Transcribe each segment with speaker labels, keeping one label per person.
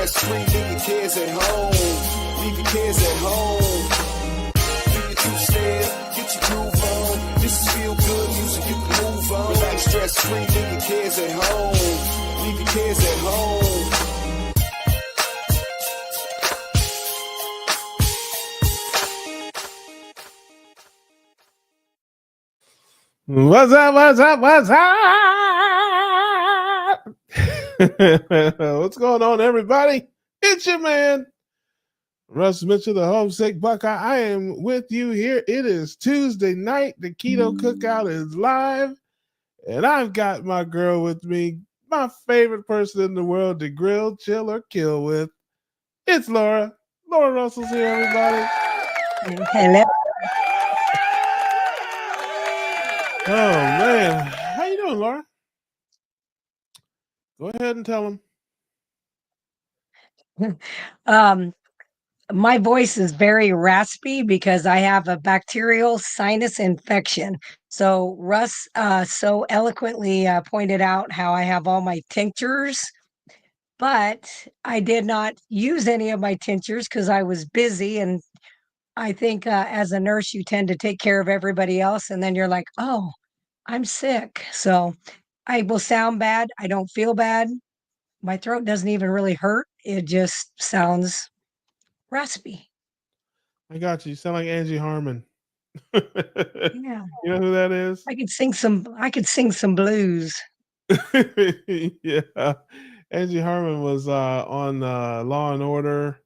Speaker 1: stress-free, leave your kids at home. Leave your kids at home. Do your two-step, get your groove on. This is feel-good music, you can move on. Relax, stress-free, leave your kids at home. Leave your kids at home.
Speaker 2: What's up? What's going on, everybody? It's your man, Russ Mitchell, the homesick Buckeye. I am with you here. It is Tuesday night. The Keto Cookout is live, and I've got my girl with me, my favorite person in the world to grill, chill, or kill with. It's Laura. Laura Russell's here, everybody.
Speaker 3: Hello.
Speaker 2: Oh, man. How you doing, Laura? Go ahead and tell them.
Speaker 3: My voice is very raspy because I have a bacterial sinus infection. So Russ so eloquently pointed out how I have all my tinctures, but I did not use any of my tinctures because I was busy. And I think as a nurse, you tend to take care of everybody else. And then you're like, oh, I'm sick. So I will sound bad. I don't feel bad. My throat doesn't even really hurt. It just sounds raspy.
Speaker 2: I got you. You sound like Angie Harmon.
Speaker 3: Yeah.
Speaker 2: You know who that is?
Speaker 3: I could sing some blues.
Speaker 2: Yeah. Angie Harmon was on Law and Order.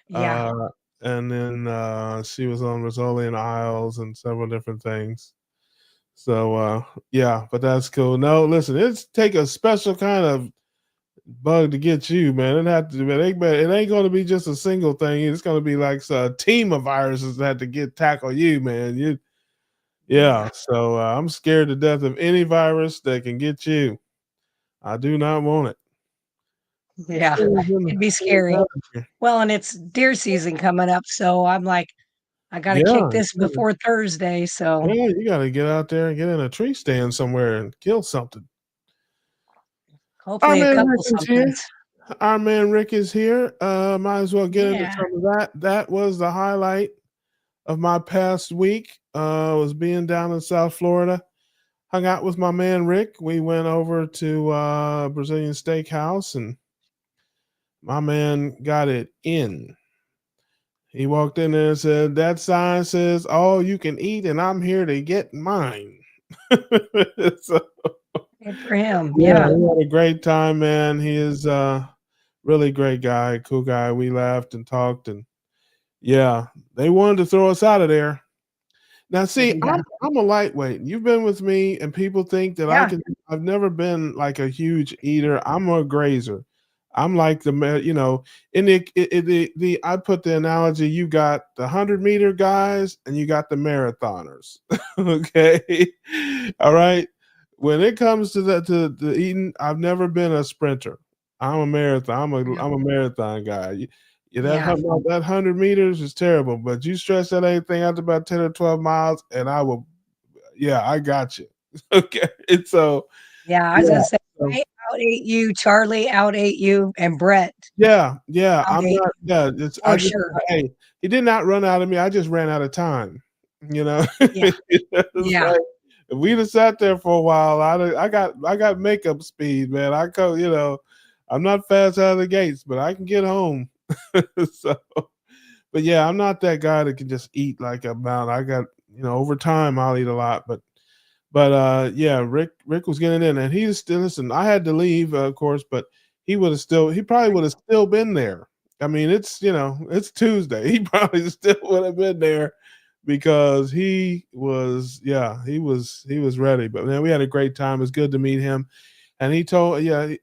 Speaker 3: Yeah.
Speaker 2: And then she was on Rizzoli and Isles and several different things. So yeah, but that's cool. No, listen, it's take a special kind of bug to get you, man. It ain't going to be just a single thing. It's going to be like a team of viruses that have to tackle you, man. Yeah. So I'm scared to death of any virus that can get you. I do not want it.
Speaker 3: Yeah, it'd be scary. Well, and it's deer season coming up, so I'm like, I got to kick this before Thursday. So
Speaker 2: yeah, you got to get out there and get in a tree stand somewhere and kill something.
Speaker 3: Hopefully, a couple somethings.
Speaker 2: Our man Rick is here. Might as well get into some of that. That was the highlight of my past week. Was being down in South Florida. Hung out with my man Rick. We went over to Brazilian Steakhouse, and my man got it in. He walked in there and said, "That sign says all you can eat, and I'm here to get mine." So,
Speaker 3: good for him.
Speaker 2: Yeah, we had a great time, man. He is really great guy, cool guy. We laughed and talked, and yeah, they wanted to throw us out of there. Now, see, I'm a lightweight. You've been with me, and people think that I've never been like a huge eater. I'm a grazer. I'm like I put the analogy, you got the 100-meter guys and you got the marathoners. Okay. All right. When it comes to the eating, I've never been a sprinter. I'm a marathon. I'm a marathon guy. That 100 meters is terrible, but you stretch that thing out to about 10 or 12 miles and I will. Yeah, I got you. Okay. And so.
Speaker 3: Yeah, I was going to say, I out-ate you, Charlie out-ate you, and Brett.
Speaker 2: Yeah. I'm not. Yeah, hey, he did not run out of me. I just ran out of time. Yeah.
Speaker 3: Yeah.
Speaker 2: Like, if we'd have sat there for a while, I got makeup speed, man. I'm not fast out of the gates, but I can get home. So, but yeah, I'm not that guy that can just eat like a mountain. I got, over time I'll eat a lot, but yeah, Rick was getting in, and he's still, listen, I had to leave, of course, but he probably would have still been there. I mean, it's Tuesday. He probably still would have been there because he was ready. But man, we had a great time. It was good to meet him. And he told, he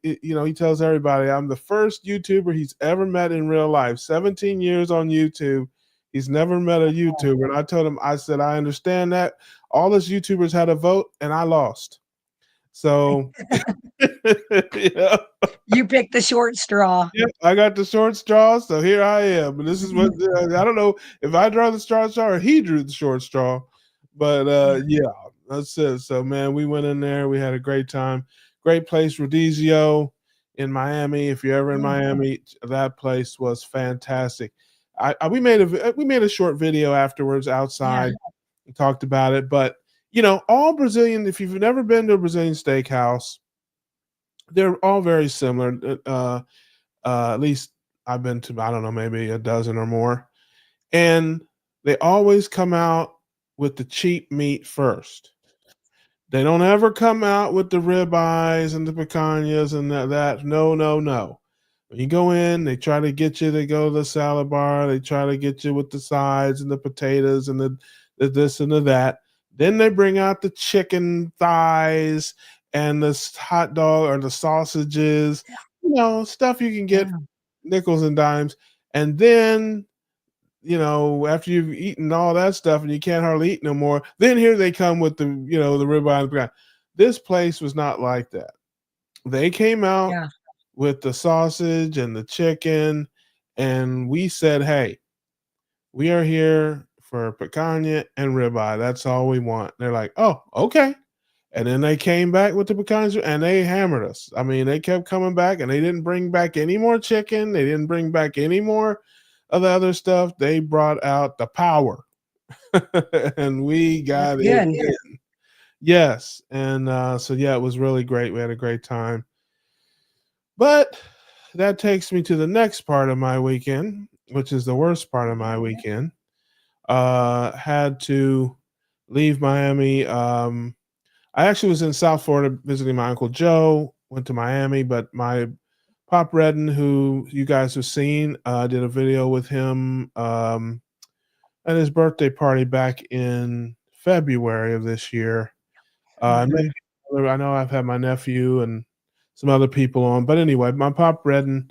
Speaker 2: tells everybody, I'm the first YouTuber he's ever met in real life. 17 years on YouTube. He's never met a YouTuber. And I told him, I said, I understand that. All us YouTubers had a vote, and I lost. So,
Speaker 3: you picked the short straw.
Speaker 2: Yeah, I got the short straw, so here I am. And this is what I don't know if I draw the short straw or he drew the short straw, but yeah, that's it. So, man, we went in there. We had a great time. Great place, Rodizio. in Miami. If you're ever in
Speaker 3: Mm.
Speaker 2: Miami, that place was fantastic. We made a short video afterwards
Speaker 3: Yeah.
Speaker 2: outside and talked about it. But all Brazilian. If you've never been to a Brazilian steakhouse, they're all very similar. At least I've been to, I don't know, maybe a dozen or more, and they always come out with the cheap meat first. They don't ever come out with the ribeyes and the picanhas and that. No, no, no. When you go in, they try to get you to go to the salad bar. They try to get you with the sides and the potatoes and the this and the that. Then they bring out the chicken thighs and the hot dog or the sausages, stuff you can get
Speaker 3: Yeah.
Speaker 2: nickels and dimes. And then after you've eaten all that stuff and you can't hardly eat no more, then here they come with the ribeye and the pecan. This place was not like that. They came out
Speaker 3: Yeah.
Speaker 2: with the sausage and the chicken, and we said, "Hey, we are here for picanha and ribeye. That's all we want." They're like, "Oh, okay." And then they came back with the pecans and they hammered us. I mean, they kept coming back and they didn't bring back any more chicken. They didn't bring back any more of the other stuff. They brought out the power and we
Speaker 3: That's
Speaker 2: got it
Speaker 3: good.
Speaker 2: in. Yes. And so, yeah, it was really great. We had a great time. But that takes me to the next part of my weekend, which is the worst part of my weekend. Had to leave Miami. I actually was in South Florida visiting my Uncle Joe, went to Miami, but my Pop Redden, who you guys have seen, did a video with him at his birthday party back in February of this year. And maybe
Speaker 3: Mhm.
Speaker 2: I know I've had my nephew and some other people on, but anyway, my Pop Redden,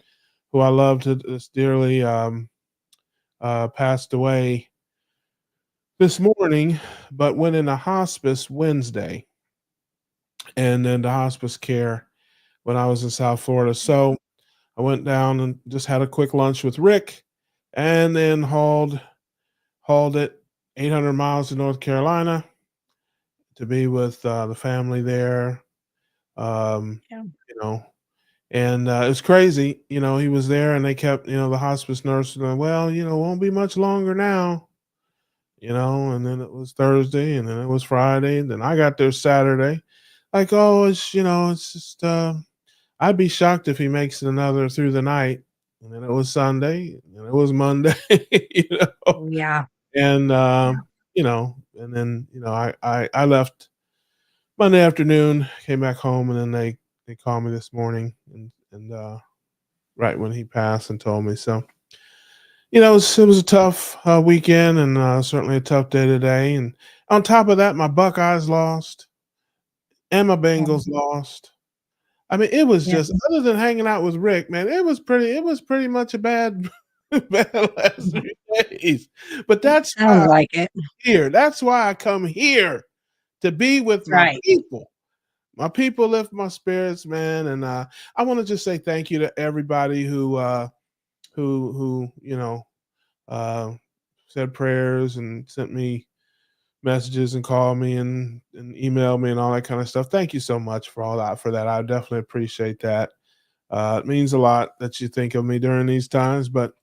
Speaker 2: who I loved dearly, passed away this morning, but went into hospice Wednesday, and then the hospice care when I was in South Florida. So I went down and just had a quick lunch with Rick, and then hauled it 800 miles to North Carolina to be with the family there.
Speaker 3: Yeah.
Speaker 2: You know, and it was crazy. He was there, and they kept the hospice nurse going, well, won't be much longer now. And then it was Thursday, and then it was Friday, and then I got there Saturday. Like, oh, it's just I'd be shocked if he makes it another through the night. And then it was Sunday, and it was Monday,
Speaker 3: Yeah.
Speaker 2: and
Speaker 3: Yeah.
Speaker 2: and then I left Monday afternoon, came back home, and then they called me this morning, and right when he passed and told me. So it was a tough weekend, and certainly a tough day today. And on top of that, my Buckeyes lost and my Bengals lost. I mean, it was
Speaker 3: Yeah.
Speaker 2: just, other than hanging out with Rick, man, it was pretty much a bad bad last
Speaker 3: Mhm.
Speaker 2: 3 days. But that's why
Speaker 3: Sounds
Speaker 2: I'm
Speaker 3: like it.
Speaker 2: here. That's why I come here to be with
Speaker 3: That's
Speaker 2: my
Speaker 3: right.
Speaker 2: people. My people lift my spirits, man, and I want to just say thank you to everybody who uh, said prayers and sent me messages and called me and emailed me and all that kind of stuff. Thank you so much for all that. For that, I definitely appreciate that. It means a lot that you think of me during these times. But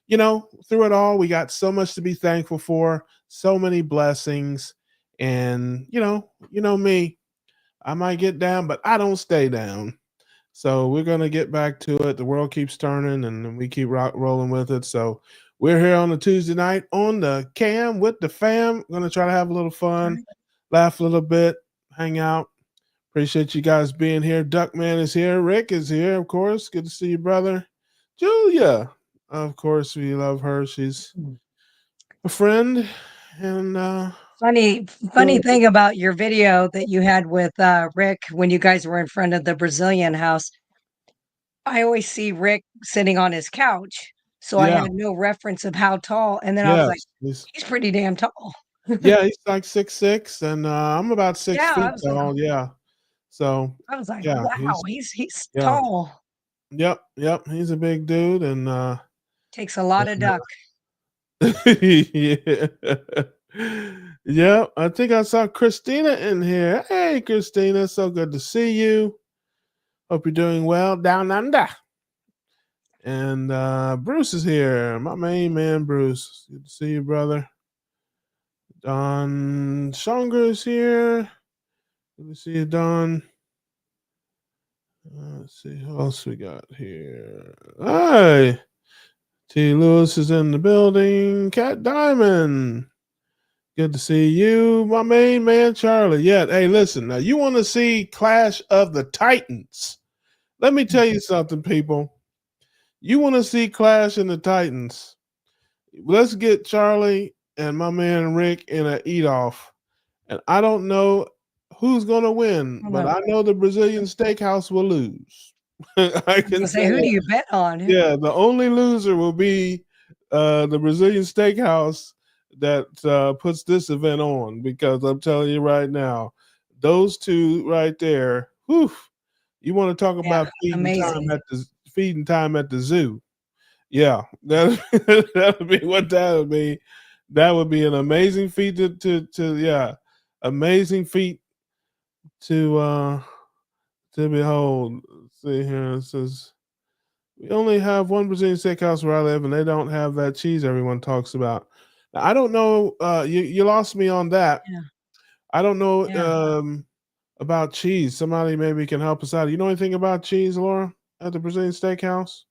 Speaker 2: through it all, we got so much to be thankful for, so many blessings, and me, I might get down, but I don't stay down. So we're gonna get back to it. The world keeps turning, and we keep rolling with it. So we're here on a Tuesday night on the cam with the fam. Gonna try to have a little fun,
Speaker 3: Right.
Speaker 2: laugh a little bit, hang out. Appreciate you guys being here. Duckman is here. Rick is here, of course. Good to see you, brother. Julia, of course, we love her. She's
Speaker 3: Mm.
Speaker 2: a friend, and
Speaker 3: Funny thing about your video that you had with Rick when you guys were in front of the Brazilian house. I always see Rick sitting on his couch, so I
Speaker 2: yeah,
Speaker 3: had no reference of how tall, and then I was like,
Speaker 2: yes, he's
Speaker 3: he's pretty damn tall.
Speaker 2: yeah, he's like 6'6", and I'm about six
Speaker 3: Yeah,
Speaker 2: feet tall. Yeah, so
Speaker 3: I was like,
Speaker 2: yeah,
Speaker 3: wow, he's
Speaker 2: yeah,
Speaker 3: tall.
Speaker 2: yep. He's a big dude, and
Speaker 3: Takes a lot of duck.
Speaker 2: yeah. Yeah, I think I saw Christina in here. Hey, Christina, so good to see you. Hope you're doing well down under. And Bruce is here, my main man, Bruce. Good to see you, brother. Don Songer is here. Good to see you, Don. Let's see who else we got here. Hi, T. Lewis is in the building. Cat Diamond. Good to see you, my main man, Charlie. Yeah, hey, listen. Now, you want to see Clash of the Titans? Let me tell you something, people. You want to see Clash in the Titans? Let's get Charlie and my man Rick in an eat off. And I don't know who's going to win,
Speaker 3: I don't
Speaker 2: but
Speaker 3: know.
Speaker 2: I know the Brazilian Steakhouse will lose. I
Speaker 3: I was
Speaker 2: can
Speaker 3: gonna say,
Speaker 2: say
Speaker 3: who do
Speaker 2: that.
Speaker 3: you bet on?
Speaker 2: Yeah, the only loser will be the Brazilian Steakhouse that puts this event on, because I'm telling you right now, those two right there, whew, you want to talk
Speaker 3: Yeah,
Speaker 2: about
Speaker 3: amazing.
Speaker 2: feeding time at the zoo. Yeah, that that would be what that would be. That would be an amazing feat to yeah, amazing feat to to behold. Let's see here, it says we only have one Brazilian steakhouse where I live, and they don't have that cheese everyone talks about. Now, I don't know. You lost me on that.
Speaker 3: Yeah,
Speaker 2: I don't know
Speaker 3: yeah.
Speaker 2: about cheese. Somebody maybe can help us out. You know anything about cheese, Laura, at the Brazilian steakhouse?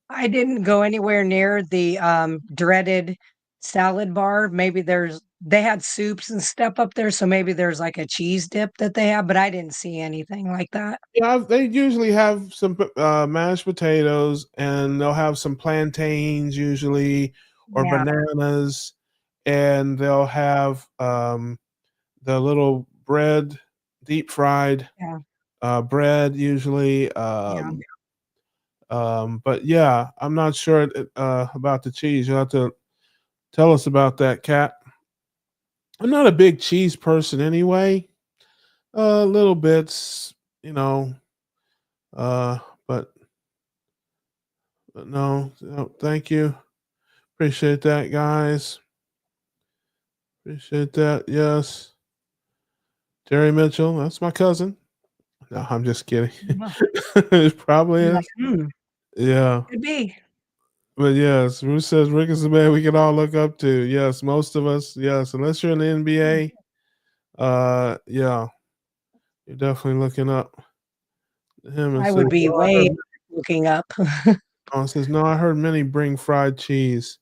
Speaker 3: I didn't go anywhere near the dreaded salad bar. Maybe they had soups and stuff up there, so maybe there's like a cheese dip that they have, but I didn't see anything like that.
Speaker 2: Yeah, they usually have some mashed potatoes, and they'll have some plantains usually, or
Speaker 3: Yeah,
Speaker 2: bananas, and they'll have the little bread, deep fried
Speaker 3: yeah,
Speaker 2: bread usually.
Speaker 3: yeah.
Speaker 2: But yeah, I'm not sure about the cheese. You'll have to tell us about that, Cat. I'm not a big cheese person anyway. Little bits, you know. Uh, but no, thank you. Appreciate that, guys. Appreciate that. Yes. Jerry Mitchell, that's my cousin. No, I'm just kidding.
Speaker 3: Well,
Speaker 2: It probably
Speaker 3: you're like,
Speaker 2: is. Yeah.
Speaker 3: could be.
Speaker 2: But yes, Bruce says Rick is the man we can all look up to. Yes, most of us. Yes, unless you're in the NBA. Yeah, you're definitely looking up to him and
Speaker 3: I
Speaker 2: says,
Speaker 3: would be
Speaker 2: "No, I
Speaker 3: way
Speaker 2: heard."
Speaker 3: looking up.
Speaker 2: Oh, it says, "No, I heard many bring fried cheese."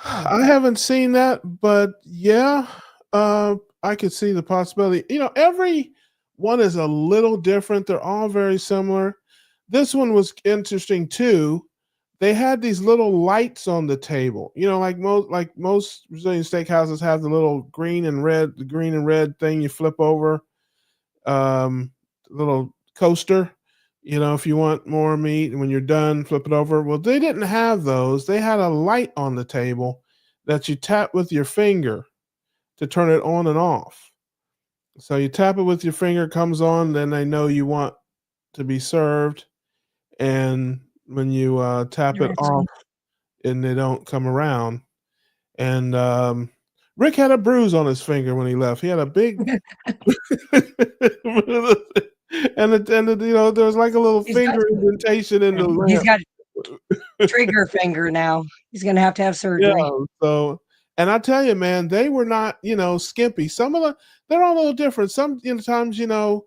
Speaker 3: Oh,
Speaker 2: I haven't seen that, but yeah, I could see the possibility. Every one is a little different. They're all very similar. This one was interesting too. They had these little lights on the table. Like most Brazilian steakhouses have the green and red thing you flip over, little coaster. If you want more meat, and when you're done, flip it over. Well, they didn't have those. They had a light on the table that you tap with your finger to turn it on and off. So you tap it with your finger, it comes on, then they know you want to be served. And when you tap it off,
Speaker 3: interesting.
Speaker 2: and they don't come around. And Rick had a bruise on his finger when he left. He had a big and there was like a little
Speaker 3: He's got
Speaker 2: finger indentation in the
Speaker 3: he's
Speaker 2: lamp.
Speaker 3: got trigger finger now. He's gonna have to have
Speaker 2: Yeah.
Speaker 3: surgery.
Speaker 2: So, and I tell you, man, they were not, skimpy. They're all a little different. Some, times, you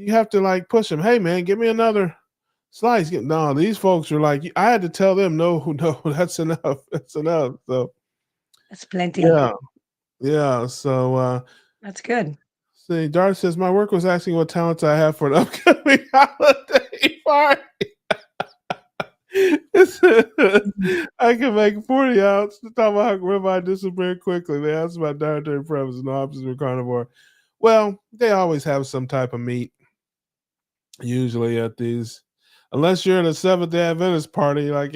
Speaker 2: have to like push them. Hey, man, give me another slice. No, these folks are like, I had to tell them, no, no, that's enough. That's enough. So,
Speaker 3: That's plenty.
Speaker 2: yeah, yeah. So,
Speaker 3: That's good.
Speaker 2: see, Darth says my work was asking what talents I have for an upcoming holiday party.
Speaker 3: Mhm.
Speaker 2: I can make 40 ounce. The tomahawk ribeye disappear quickly. They asked about dietary preferences and options for carnivore. Well, they always have some type of meat, usually at these, unless you're at a Seventh Day Adventist party, like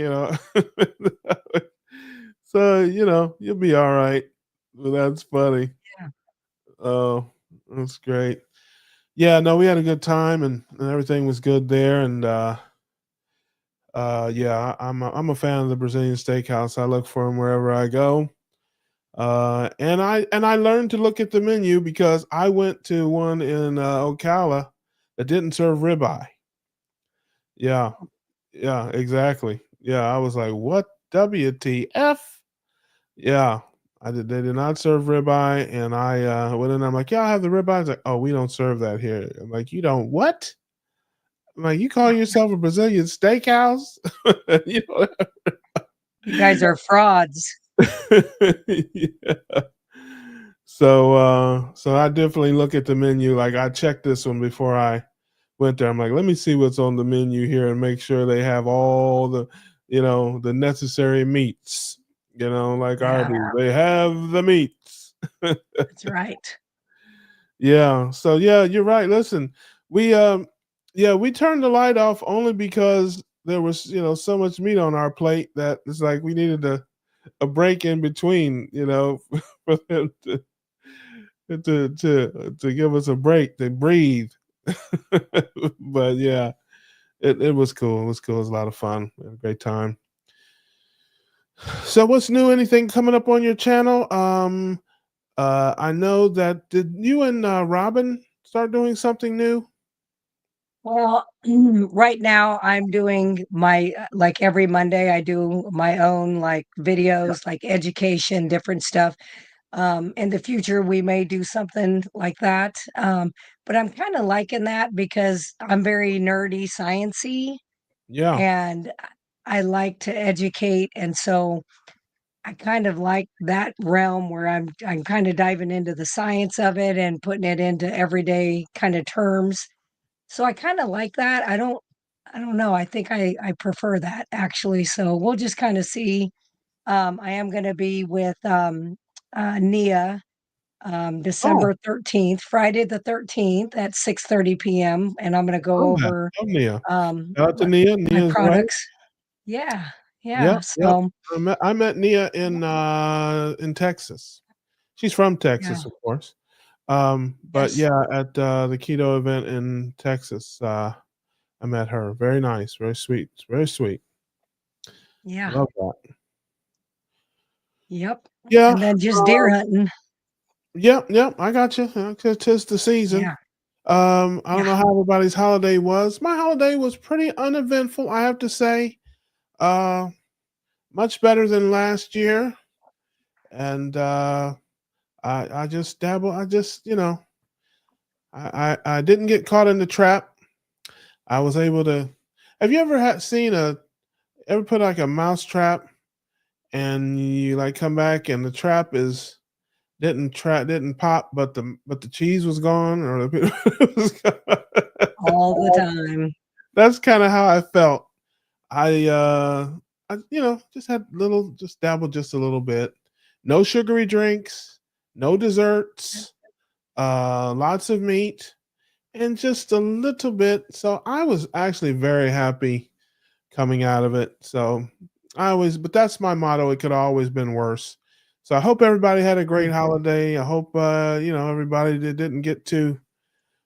Speaker 2: So you'll be all right. Well, that's funny.
Speaker 3: Yeah.
Speaker 2: Oh, that's great. Yeah, no, we had a good time, and everything was good there, and yeah, I'm a fan of the Brazilian steakhouse. I look for them wherever I go. And I learned to look at the menu because I went to one in Ocala that didn't serve ribeye. Yeah, yeah, exactly. Yeah, I was like, what WTF? Yeah, I did. They did not serve ribeye, and I went in there. I'm like, yeah, I have the ribeye. It's like, oh, we don't serve that here. I'm like, you don't what? I'm like, you call yourself a Brazilian steakhouse? You know,
Speaker 3: You guys are frauds.
Speaker 2: yeah. So I definitely look at the menu. Like I checked this one before I went there. I'm like, let me see what's on the menu here and make sure they have all the, the necessary meats. Like
Speaker 3: Yeah,
Speaker 2: Arby's, they have the meats.
Speaker 3: that's right.
Speaker 2: Yeah. So yeah, you're right. Listen, we yeah, we turned the light off only because there was, so much meat on our plate that it's like we needed a break in between, for them to give us a break, to breathe. But yeah, it was cool. It was cool. It was a lot of fun. We had a great time. So what's new? Anything coming up on your channel? I know that did you and Robin start doing something new?
Speaker 3: Well, right now I'm doing my like every Monday I do my own like videos, like education, different stuff. In the future we may do something like that. But I'm kind of liking that because I'm very nerdy, sciencey,
Speaker 2: Yeah.
Speaker 3: and I like to educate, and so I kind of like that realm where I'm kind of diving into the science of it and putting it into everyday kind of terms. So I kinda like that. I don't know, I think I prefer that actually, so we'll just kinda see. I am gonna be with, Nia,
Speaker 2: Oh,
Speaker 3: December 13th, Friday the 13th at 6:30 PM, and I'm gonna go
Speaker 2: love that.
Speaker 3: over,
Speaker 2: Love Nia. Shout out to
Speaker 3: what
Speaker 2: Nia.
Speaker 3: my
Speaker 2: Nia's wife.
Speaker 3: products. Yeah,
Speaker 2: Yep,
Speaker 3: yeah,
Speaker 2: yep.
Speaker 3: so
Speaker 2: I met Nia in Texas. She's from
Speaker 3: yeah,
Speaker 2: Texas, of course. But
Speaker 3: yes,
Speaker 2: yeah, at the keto event in Texas, I met her. Very nice, very sweet, very sweet.
Speaker 3: yeah,
Speaker 2: Love that.
Speaker 3: yep,
Speaker 2: Yeah,
Speaker 3: and then just deer
Speaker 2: um,
Speaker 3: hunting.
Speaker 2: yep, yep. I got you. 'Tis the season.
Speaker 3: Yeah,
Speaker 2: I don't
Speaker 3: yeah,
Speaker 2: know how everybody's holiday was. My holiday was pretty uneventful, I have to say. Uh, Much better than last year, and I just dabble. I just I didn't get caught in the trap. I was able to. Have you ever seen ever put like a mouse trap and you like come back and the trap is didn't pop, but the cheese was gone or the it was
Speaker 3: all the
Speaker 2: gone?
Speaker 3: time.
Speaker 2: That's kind of how I felt. I just had just dabbled just a little bit. No sugary drinks, no desserts, lots of meat, and just a little bit. So I was actually very happy coming out of it. So but that's my motto. It could have always been worse. So I hope everybody had a great holiday. I hope everybody didn't get too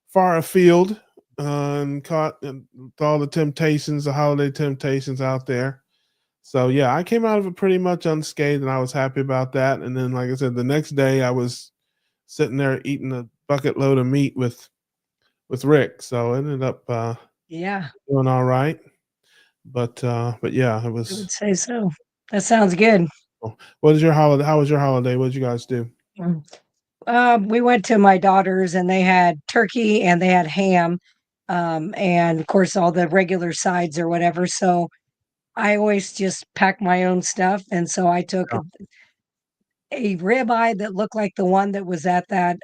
Speaker 2: far afield and caught with all the temptations, the holiday temptations out there. So yeah, I came out of it pretty much unscathed, and I was happy about that. And then, like I said, the next day I was sitting there eating a bucket load of meat with Rick. So I ended up
Speaker 3: Yeah,
Speaker 2: doing all right. But yeah, it
Speaker 3: I
Speaker 2: was.
Speaker 3: would say so. That sounds good.
Speaker 2: What is your holiday? How was your holiday? What did you guys do?
Speaker 3: Mm. We went to my daughter's and they had turkey and they had ham, and of course all the regular sides or whatever. So I always just pack my own stuff, and so I took
Speaker 2: Yeah.
Speaker 3: a ribeye that looked like the one that was at that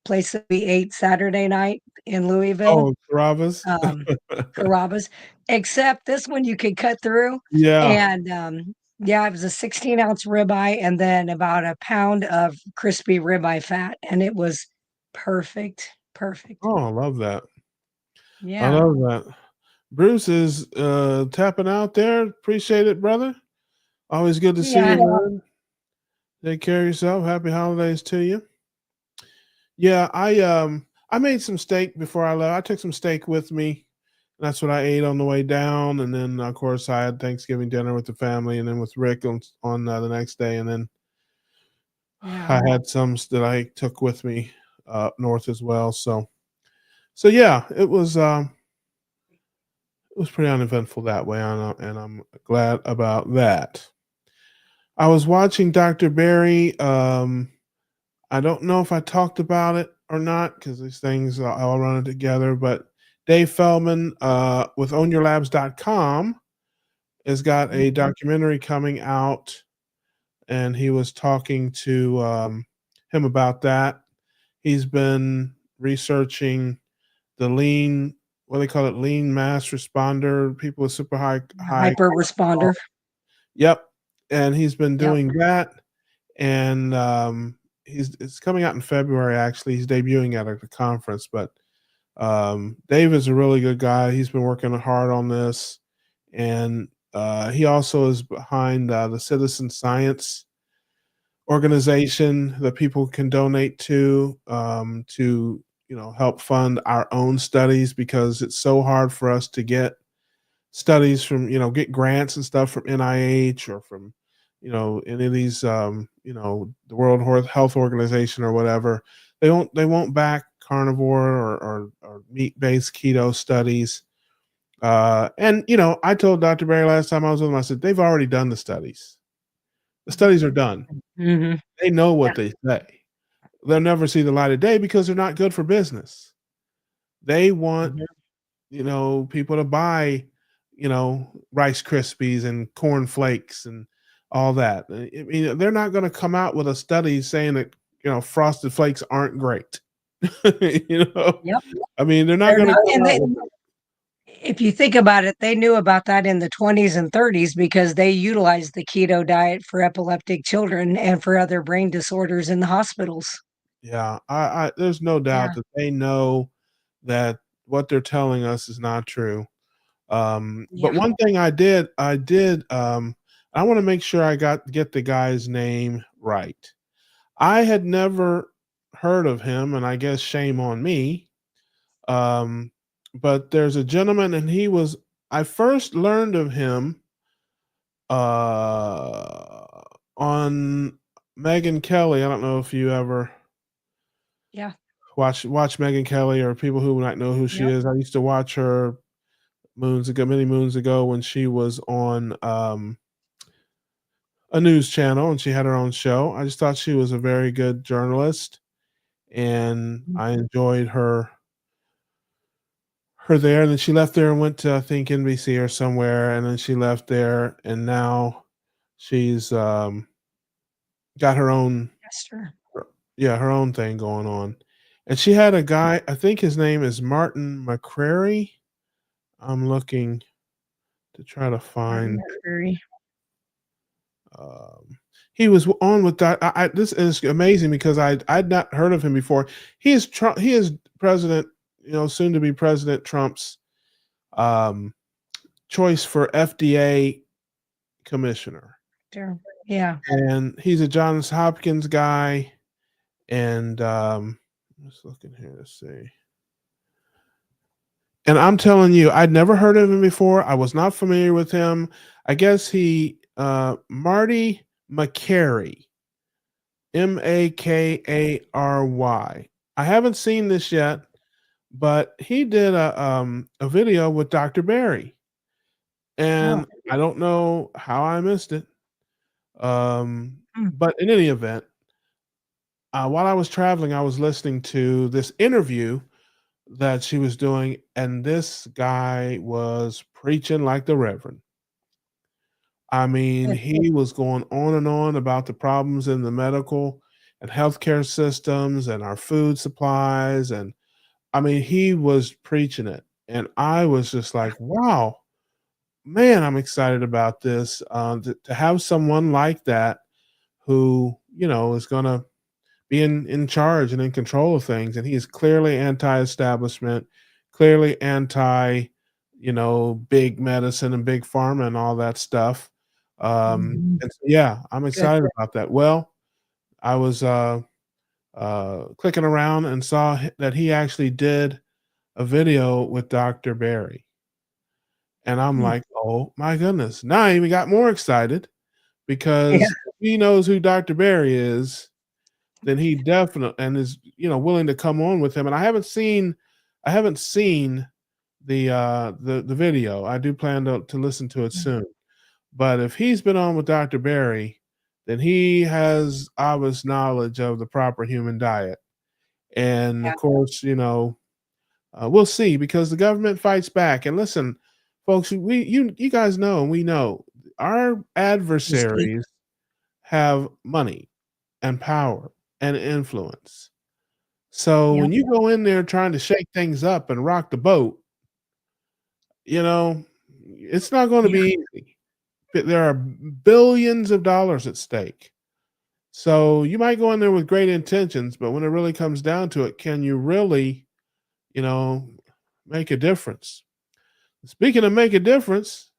Speaker 3: place that we ate Saturday night in Louisville,
Speaker 2: Oh, Carrabba's.
Speaker 3: um, Carrabba's, except this one you could cut through,
Speaker 2: Yeah.
Speaker 3: and yeah, it was a 16-ounce ribeye and then about a pound of crispy ribeye fat, and it was perfect, perfect.
Speaker 2: Oh, I love that. I
Speaker 3: Yeah,
Speaker 2: love that. Bruce is tapping out there. Appreciate it, brother. Always good to see you,
Speaker 3: yeah,
Speaker 2: man. Take care of yourself. Happy holidays to you. Yeah, I made some steak before I left. I took some steak with me. That's what I ate on the way down, and then of course I had Thanksgiving dinner with the family, and then with Rick on the next day, and then
Speaker 3: yeah.
Speaker 2: I had some that I took with me up north as well. So So yeah, it was pretty uneventful that way, and I'm glad about that. I was watching Dr. Barry. I don't know if I talked about it or not because these things all run together. But Dave Feldman with OwnYourLabs.com has got a documentary coming out, and he was talking to him about that. He's been researching the lean, what they call it, lean mass responder, people with super high
Speaker 3: Hyper
Speaker 2: cholesterol.
Speaker 3: responder.
Speaker 2: Yep, and he's been
Speaker 3: Yep.
Speaker 2: doing that, and it's coming out in February. Actually, he's debuting at a conference. But Dave is a really good guy. He's been working hard on this, and he also is behind the Citizen Science organization that people can donate to help fund our own studies because it's so hard for us to get studies from get grants and stuff from NIH or from any of these the World Health Organization or whatever. They won't back carnivore or meat based keto studies. And I told Dr. Barry last time I was with him, I said they've already done the studies. The studies are done.
Speaker 3: Hmm.
Speaker 2: They know
Speaker 3: Yeah.
Speaker 2: what they say. They'll never see the light of day because they're not good for business. They want
Speaker 3: Mhm.
Speaker 2: people to buy, Rice Krispies and corn flakes and all that. I mean, they're not going to come out with a study saying that, Frosted Flakes aren't great. you know,
Speaker 3: Yep.
Speaker 2: I mean, they're not
Speaker 3: They're
Speaker 2: going to
Speaker 3: not,
Speaker 2: come
Speaker 3: and
Speaker 2: out
Speaker 3: they,
Speaker 2: with,
Speaker 3: if you think about it, they knew about that in the 20s and 30s because they utilized the keto diet for epileptic children and for other brain disorders in the hospitals.
Speaker 2: yeah, there's no doubt
Speaker 3: Yeah.
Speaker 2: that they know that what they're telling us is not true. But
Speaker 3: Yeah.
Speaker 2: one thing I want to make sure get the guy's name right. I had never heard of him, and I guess shame on me. Um, but there's a gentleman, and I first learned of him uh, on Megan Kelly. I don't know if you ever
Speaker 3: Yeah.
Speaker 2: watch Megan Kelly or people who might know who she
Speaker 3: Yep.
Speaker 2: is. I used to watch her many moons ago when she was on a news channel and she had her own show. I just thought she was a very good journalist, and I enjoyed her there. And then she left there and went to, I think, NBC or somewhere, and then she left there, and now she's got her own,
Speaker 3: Esther.
Speaker 2: yeah, her own thing going on. And she had a guy, I think his name is Martin McCrary. I'm looking to try to
Speaker 3: Martin
Speaker 2: find.
Speaker 3: McCreary.
Speaker 2: Um, he was on with that. This is amazing because I'd not heard of him before. He is Trump. He is President, soon to be President Trump's um, choice for FDA commissioner,
Speaker 3: Sure. Yeah.
Speaker 2: and he's a Johns Hopkins guy. And I'm just looking here to see. And I'm telling you, I'd never heard of him before. I was not familiar with him. I guess Marty McCary. Makary. I haven't seen this yet, but he did a video with Dr. Barry,
Speaker 3: Oh.
Speaker 2: and I don't know how I missed it.
Speaker 3: Mm.
Speaker 2: But in any event, while I was traveling, I was listening to this interview that she was doing, and this guy was preaching like the Reverend. I mean,
Speaker 3: Good.
Speaker 2: he was going on and on about the problems in the medical and healthcare systems and our food supplies. And I mean, he was preaching it. And I was just like, wow, man, I'm excited about this. To have someone like that who, is going to be in charge and in control of things. And he is clearly anti establishment, clearly anti, big medicine and big pharma and all that stuff.
Speaker 3: Mhm.
Speaker 2: And so, yeah, I'm
Speaker 3: Good.
Speaker 2: excited about that. Well, I was clicking around and saw that he actually did a video with Dr. Barry. And I'm
Speaker 3: Mm.
Speaker 2: like, oh my goodness. Now I even got more excited
Speaker 3: Yeah.
Speaker 2: because if he knows who Dr. Barry is, then he definitely and is willing to come on with him. And I haven't seen I haven't seen the video. I do plan to listen to it soon. But if he's been on with Dr. Berry, then he has obvious knowledge of the proper human diet. And
Speaker 3: Yeah.
Speaker 2: of course, we'll see, because the government fights back. And listen, folks, you guys know, and we know, our adversaries have money and power and influence. So
Speaker 3: Yep.
Speaker 2: when you go in there trying to shake things up and rock the boat, it's not going to be easy. There are billions of dollars at stake. So you might go in there with great intentions, but when it really comes down to it, can you really, make a difference? Speaking of make a difference,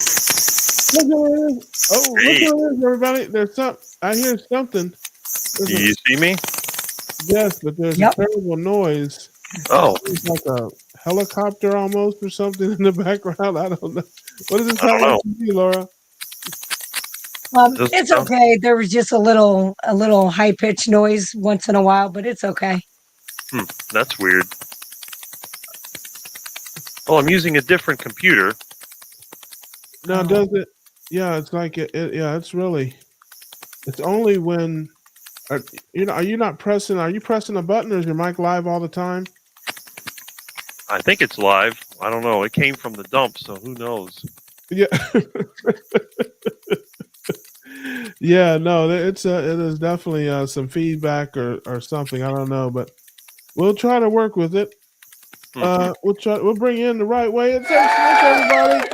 Speaker 2: look who it is. Oh, look who it is, everybody. There's I hear something.
Speaker 4: You see me?
Speaker 2: Yes, but there's a terrible noise.
Speaker 4: Oh,
Speaker 2: It's like a helicopter almost, or something in the background. I don't know. What does it
Speaker 4: I don't
Speaker 2: sound like
Speaker 4: know.
Speaker 2: to you, Laura?
Speaker 4: Doesn't
Speaker 3: It's
Speaker 4: sound-
Speaker 3: okay. There was just a little high pitched noise once in a while, but it's okay.
Speaker 4: That's weird. Well, I'm using a different computer.
Speaker 2: Now, does it? Yeah, it's like yeah, it's really. It's only when. Are you not pressing? Are you pressing a button, or is your mic live all the time?
Speaker 4: I think it's live. I don't know. It came from the dump, so who knows?
Speaker 2: Yeah. Yeah, no, it is definitely some feedback or something. I don't know, but we'll try to work with it. We'll bring you in the right way. It's everybody.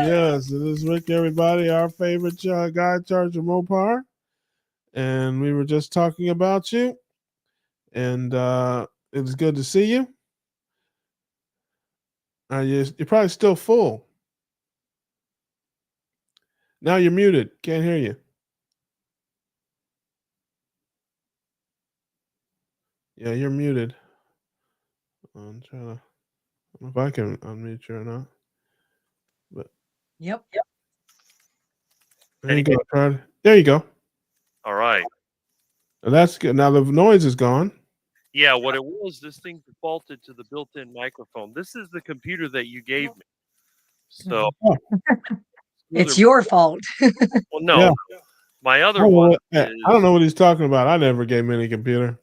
Speaker 2: Yes, it is Rick, everybody, our favorite guy in charge of Mopar. And we were just talking about you. And it was good to see you. You're probably still full. Now you're muted. Can't hear you. Yeah, you're muted. I'm trying to. I don't know if I can unmute you or not. But
Speaker 3: Yep.
Speaker 2: there you go, Fred. There you go.
Speaker 4: All right.
Speaker 2: That's good. Now the noise is gone.
Speaker 4: Yeah, what it was, this thing defaulted to the built-in microphone. This is the computer that you gave me. So
Speaker 3: It's your fault.
Speaker 4: well, no.
Speaker 2: Yeah.
Speaker 4: My other one is,
Speaker 2: I don't know what he's talking about. I never gave him any computer.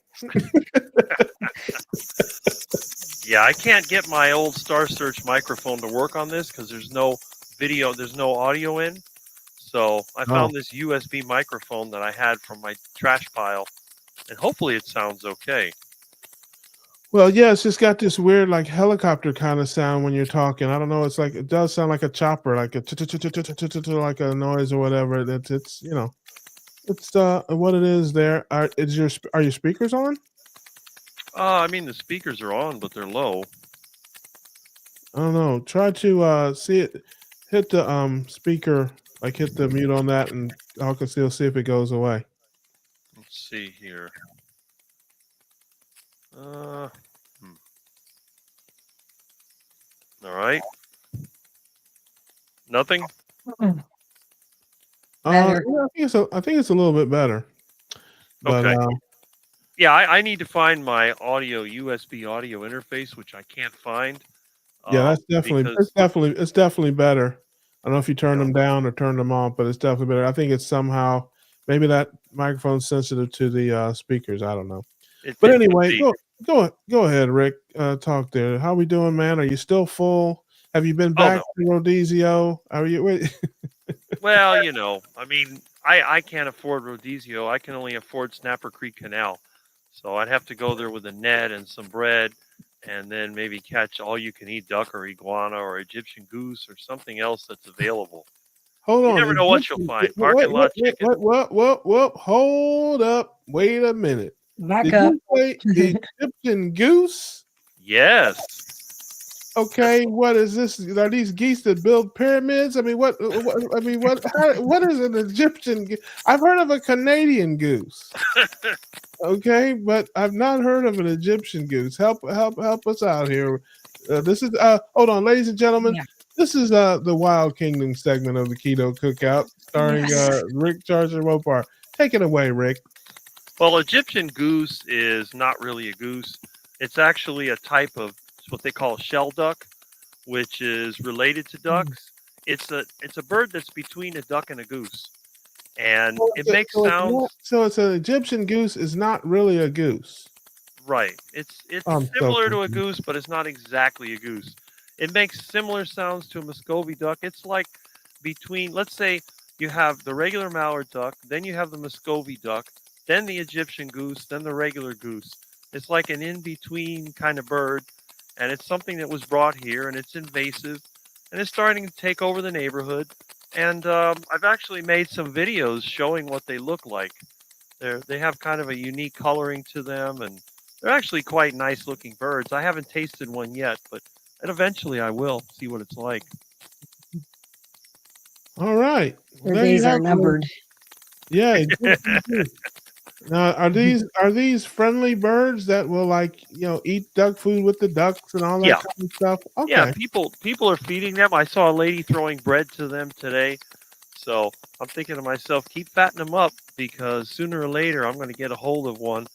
Speaker 4: yeah, I can't get my old Star Search microphone to work on this because there's no video, there's no audio in. So I found this USB microphone that I had from my trash pile, and hopefully it sounds okay.
Speaker 2: Well, yeah, it's just got this weird, like, helicopter kind of sound when you're talking. I don't know. It's like, it does sound like a chopper, like a like a noise or whatever. It's it's what it is there. Are your speakers on?
Speaker 4: I mean, the speakers are on, but they're low.
Speaker 2: I don't know. Try to see it. Hit the speaker, like hit the mute on that, and I'll conceal. See if it goes away.
Speaker 4: Let's see here. All right. Nothing.
Speaker 3: Better.
Speaker 2: Yeah, I think it's a little bit better. But,
Speaker 4: okay. Yeah, I need to find my USB audio interface, which I can't find.
Speaker 2: Yeah, that's it's definitely better. I don't know if you turn them down or turn them off, but it's definitely better. I think it's somehow maybe that microphone's sensitive to the speakers. I don't know. But anyway, go ahead, Rick. Talk there. How we doing, man? Are you still full? Have you been back to Rodizio? Are you?
Speaker 4: Well, I mean, I can't afford Rodizio. I can only afford Snapper Creek Canal. So I'd have to go there with a net and some bread, and then maybe catch all-you-can-eat duck or iguana or Egyptian goose or something else that's available.
Speaker 2: Hold on.
Speaker 4: You never know what you'll find. Parking lot chicken.
Speaker 2: Whoa. Hold up. Wait a minute.
Speaker 3: Back up.
Speaker 2: You say Egyptian goose?
Speaker 4: Yes.
Speaker 2: Okay, what is this? Are these geese that build pyramids? I mean, what is an Egyptian goose? I've heard of a Canadian goose. Okay, but I've not heard of an Egyptian goose. Help us out here. This is hold on, ladies and gentlemen. Yeah. This is the Wild Kingdom segment of the Keto Cookout, starring Rick Charger Mopar. Take it away, Rick.
Speaker 4: Well, Egyptian goose is not really a goose. It's actually a type of what they call a shell duck, which is related to
Speaker 2: Mm.
Speaker 4: ducks. It's a bird that's between a duck and a goose, and
Speaker 2: So
Speaker 4: it
Speaker 2: it's,
Speaker 4: makes
Speaker 2: so it's not.
Speaker 4: sounds.
Speaker 2: So it's an Egyptian goose is not really a goose.
Speaker 4: Right. It's
Speaker 2: I'm so
Speaker 4: similar to a
Speaker 2: confused.
Speaker 4: goose, but it's not exactly a goose. It makes similar sounds to a Muscovy duck. It's like between, let's say, you have the regular mallard duck, then you have the Muscovy duck, then the Egyptian goose, then the regular goose. It's like an in between kind of bird, and it's something that was brought here, and it's invasive, and it's starting to take over the neighborhood. And I've actually made some videos showing what they look like. They have kind of a unique coloring to them, and they're actually quite nice looking birds. I haven't tasted one yet, but and eventually I will see what it's like.
Speaker 2: All right. Well,
Speaker 3: Their
Speaker 2: there you
Speaker 3: days are
Speaker 2: have it.
Speaker 3: numbered.
Speaker 2: Yeah, Egyptian goose. Now, are these friendly birds that will eat duck food with the ducks and all that
Speaker 4: Yeah,
Speaker 2: kind of stuff?
Speaker 4: yeah.
Speaker 2: Okay.
Speaker 4: People are feeding them. I saw a lady throwing bread to them today. So I'm thinking to myself, keep fattening them up because sooner or later I'm going to get a hold of one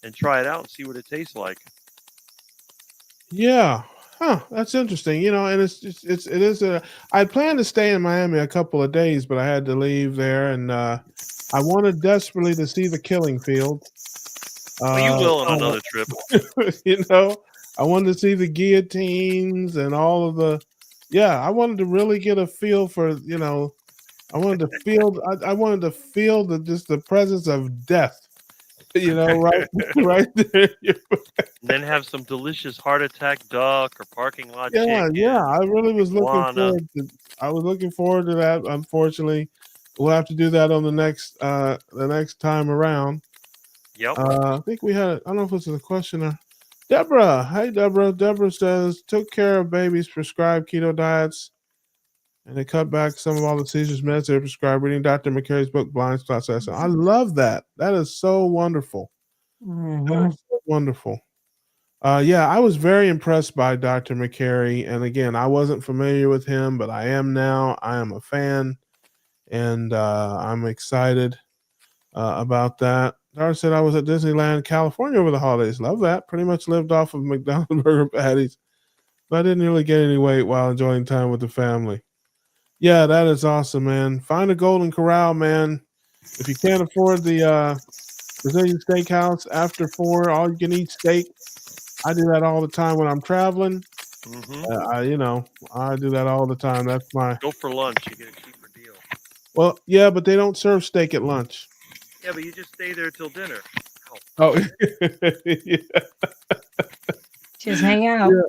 Speaker 4: and try it out and see what it tastes like.
Speaker 2: Yeah. Huh. That's interesting. And it is a. I planned to stay in Miami a couple of days, but I had to leave there, and I wanted desperately to see the killing field.
Speaker 4: Well, you
Speaker 2: Uh,
Speaker 4: will on another trip.
Speaker 2: you know, I wanted to see the guillotines and all of the. Yeah, I wanted to really get a feel for. I wanted to feel. I wanted to feel the presence of death. Right, right there.
Speaker 4: And then have some delicious heart attack duck or parking lot
Speaker 2: Yeah, yeah.
Speaker 4: chicken,
Speaker 2: I really was looking
Speaker 4: iguana.
Speaker 2: forward to. I was looking forward to that. Unfortunately, we'll have to do that on the next time around.
Speaker 4: Yep.
Speaker 2: I think we had. I don't know if this is a question or. Deborah, hey Deborah. Deborah says took care of babies prescribed keto diets, and they cut back some of all the seizures meds they prescribed. Reading Dr. McCary's book, Blind Spots. I love that. That is so wonderful. That
Speaker 3: Mhm.
Speaker 2: is so wonderful. Yeah, I was very impressed by Dr. McCary, and again, I wasn't familiar with him, but I am now. I am a fan, and I'm excited about that. Dara said I was at Disneyland, California over the holidays. Love that. Pretty much lived off of McDonald's burger patties, but I didn't really get any weight while enjoying time with the family. Yeah, that is awesome, man. Find a Golden Corral, man. If you can't afford the Brazilian steakhouse after 4, all you can eat steak. I do that all the time when I'm traveling.
Speaker 4: Hmm.
Speaker 2: I do that all the time. That's my
Speaker 4: Go for lunch. You get a cheaper deal.
Speaker 2: well, yeah, but they don't serve steak at lunch.
Speaker 4: Yeah, but you just stay there till dinner. Oh,
Speaker 2: Oh, yeah.
Speaker 3: Just hang out.
Speaker 2: Yeah.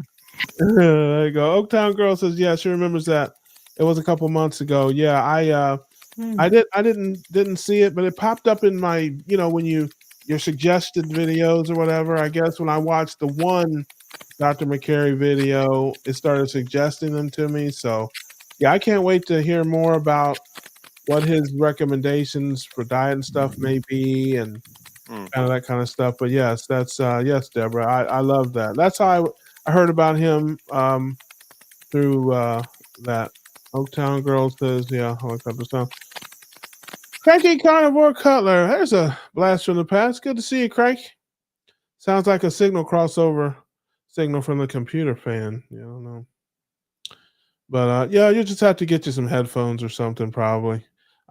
Speaker 2: There you go. Oaktown Girl says, yeah, she remembers that. It was a couple months ago. Yeah,
Speaker 3: Hmm.
Speaker 2: I didn't see it, but it popped up in my, when your suggested videos or whatever. I guess when I watched the one Dr. McCary video, it started suggesting them to me. So, yeah, I can't wait to hear more about what his recommendations for diet and stuff may be, and kind of
Speaker 4: hmm.
Speaker 2: that kind of stuff. But yes, that's yes, Deborah. I love that. That's how I heard about him through that. Oaktown Girl says, yeah, helicopter sound. Cranky Carnivore Cutler. There's a blast from the past. Good to see you, Crank. Sounds like a signal crossover signal from the computer fan. Yeah, I don't know. But yeah, you just have to get you some headphones or something, probably.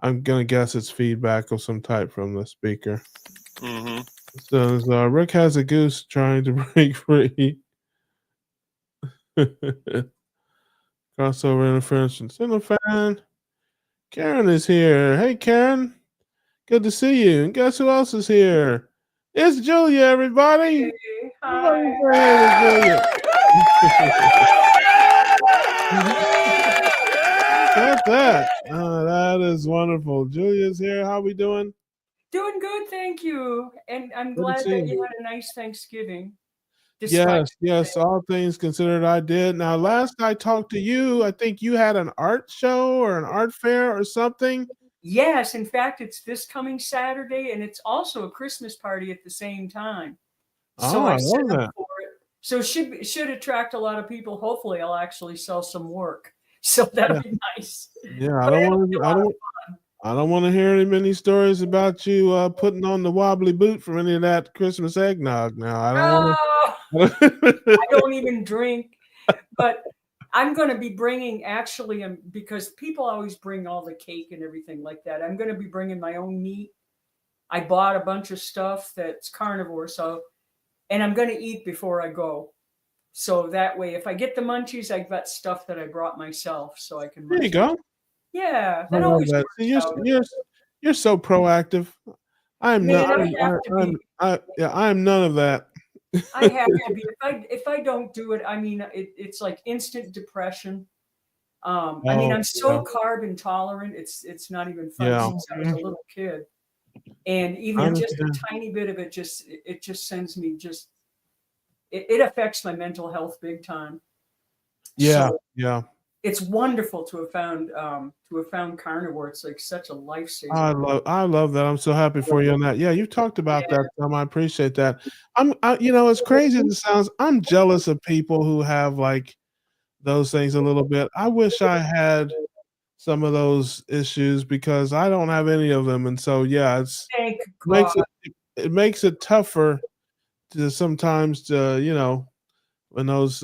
Speaker 2: I'm gonna guess it's feedback of some type from the speaker.
Speaker 4: Hmm.
Speaker 2: Says Rick has a goose trying to break free. Crossover interference from Cinefan. Karen is here. Hey, Karen. Good to see you. And guess who else is here? It's Julia, everybody. Everybody say hey to Julia. Got that. That is wonderful. Julia's here. How we doing?
Speaker 5: Doing good, thank you. And I'm
Speaker 2: Good to
Speaker 5: glad
Speaker 2: see
Speaker 5: that
Speaker 2: you.
Speaker 5: you had a nice Thanksgiving. Despite
Speaker 2: Yes. All things considered, I did. Now, last I talked to you, I think you had an art show or an art fair or something.
Speaker 5: Yes, in fact, it's this coming Saturday, and it's also a Christmas party at the same time.
Speaker 2: Oh,
Speaker 5: So
Speaker 2: I
Speaker 5: I set
Speaker 2: love
Speaker 5: up
Speaker 2: that.
Speaker 5: for it. So should attract a lot of people. Hopefully, I'll actually sell some work. So that'll
Speaker 2: Yeah,
Speaker 5: be nice.
Speaker 2: yeah. I
Speaker 5: But
Speaker 2: don't
Speaker 5: it'll
Speaker 2: want
Speaker 5: be
Speaker 2: to.
Speaker 5: a lot of fun.
Speaker 2: I don't want to hear any many stories about you putting on the wobbly boot from any of that Christmas eggnog. Now I don't want
Speaker 5: Oh,
Speaker 2: to.
Speaker 5: I don't even drink, but I'm going to be bringing actually, because people always bring all the cake and everything like that. I'm going to be bringing my own meat. I bought a bunch of stuff that's carnivore, and I'm going to eat before I go. So that way, if I get the munchies, I've got stuff that I brought myself, so I can.
Speaker 2: There you
Speaker 5: munch.
Speaker 2: go.
Speaker 5: Yeah,
Speaker 2: I
Speaker 5: that
Speaker 2: love
Speaker 5: always
Speaker 2: that. See,
Speaker 5: works out.
Speaker 2: you're so proactive. I'm not.
Speaker 5: Man, I have to be.
Speaker 2: I'm none of that.
Speaker 5: I have to be. If I don't do it, I mean, it's like instant depression. I mean,
Speaker 2: Oh,
Speaker 5: I'm so carb intolerant. It's not even funny
Speaker 2: yeah.
Speaker 5: since I was a little kid, and even just a tiny bit of it just sends me it affects my mental health big time.
Speaker 2: Yeah,
Speaker 5: So
Speaker 2: yeah.
Speaker 5: it's wonderful to have found carnivore. It's like such a lifesaver.
Speaker 2: I love that. I'm so happy for you on that. Yeah, you talked about
Speaker 5: Yeah.
Speaker 2: that some. I appreciate that. As crazy as it sounds, I'm jealous of people who have like those things a little bit. I wish I had some of those issues because I don't have any of them. And so yeah,
Speaker 5: Thank
Speaker 2: makes
Speaker 5: God.
Speaker 2: it makes it tougher to sometimes when those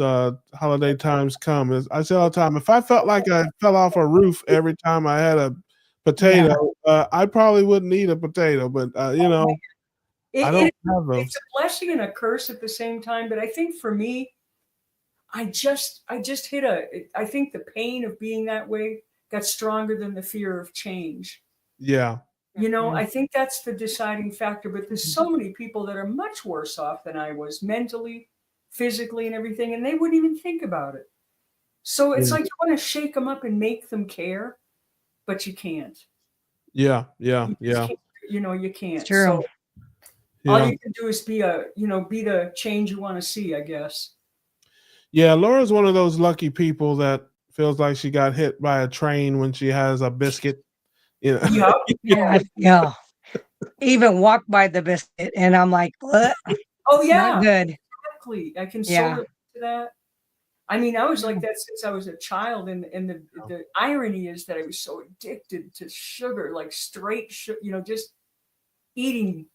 Speaker 2: holiday times come. I say all the time, if I felt like I fell off a roof every time I had a potato, I probably wouldn't eat a potato. But I don't have
Speaker 5: It's
Speaker 2: those.
Speaker 5: a blessing and a curse at the same time. But I think for me, I just I think the pain of being that way got stronger than the fear of change.
Speaker 2: Yeah.
Speaker 5: I think that's the deciding factor. But there's so many people that are much worse off than I was mentally, physically, and everything, and they wouldn't even think about it. So it's
Speaker 2: Yeah.
Speaker 5: like you want to shake them up and make them care, but you can't.
Speaker 2: Yeah.
Speaker 5: You just
Speaker 2: Yeah.
Speaker 5: can't, you can't.
Speaker 3: It's true.
Speaker 5: So all
Speaker 2: Yeah.
Speaker 5: you can do is be the change you want to see, I guess.
Speaker 2: Yeah. Laura's one of those lucky people that feels like she got hit by a train when she has a biscuit.
Speaker 5: Yep.
Speaker 3: Yeah. Even walk by the biscuit, and I'm like, what?
Speaker 5: Oh
Speaker 3: Not
Speaker 5: yeah,
Speaker 3: good.
Speaker 5: exactly. I can so
Speaker 3: Yeah.
Speaker 5: relate to that. I mean, I was like that since I was a child, and the irony is that I was so addicted to sugar, like straight sugar, just eating,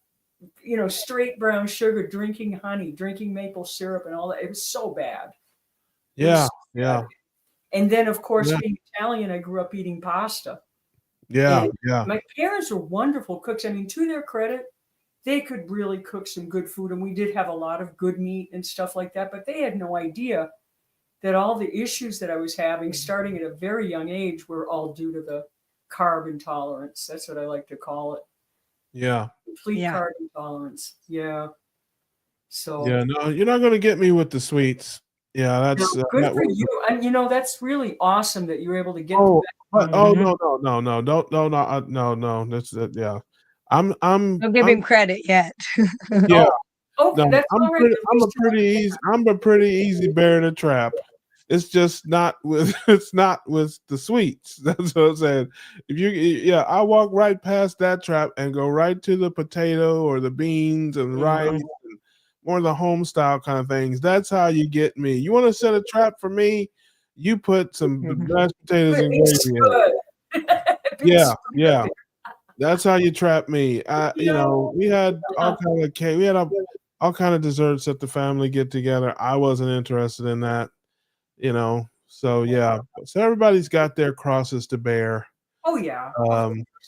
Speaker 5: straight brown sugar, drinking honey, drinking maple syrup, and all that. It was so bad. It was
Speaker 2: Yeah.
Speaker 5: so
Speaker 2: Yeah.
Speaker 5: bad. And then, of course,
Speaker 2: Yeah.
Speaker 5: being Italian, I grew up eating pasta.
Speaker 2: Yeah.
Speaker 5: And
Speaker 2: Yeah.
Speaker 5: my parents were wonderful cooks. I mean, to their credit, they could really cook some good food, and we did have a lot of good meat and stuff like that. But they had no idea that all the issues that I was having, starting at a very young age, were all due to the carb intolerance. That's what I like to call it.
Speaker 2: Yeah.
Speaker 5: Complete
Speaker 3: Yeah.
Speaker 5: carb intolerance. Yeah. So
Speaker 2: Yeah. No, you're not going to get me with the sweets. Yeah. That's
Speaker 5: good
Speaker 2: that
Speaker 5: for
Speaker 2: was.
Speaker 5: you. And that's really awesome that you were able to get
Speaker 2: Oh,
Speaker 5: through that.
Speaker 2: oh
Speaker 3: Mhm.
Speaker 2: no, no. That's yeah. I'm
Speaker 3: Don't give him credit yet.
Speaker 2: yeah.
Speaker 5: Okay,
Speaker 2: No,
Speaker 5: that's all right. At least you're
Speaker 2: I'm a pretty easy bear to trap. It's just not with it's not with the sweets. That's what I'm saying. I walk right past that trap and go right to the potato or the beans and the rice and more of the home style kind of things. That's how you get me. You want to set a trap for me? You put some mashed potatoes and
Speaker 5: It's
Speaker 2: gravy in it.
Speaker 5: good.
Speaker 2: Yeah,
Speaker 5: It's
Speaker 2: yeah.
Speaker 5: good.
Speaker 2: That's how you trap me. We had all kind of cake. We had all kind of desserts at the family get together. I wasn't interested in that, So yeah. So everybody's got their crosses to bear.
Speaker 5: Oh yeah.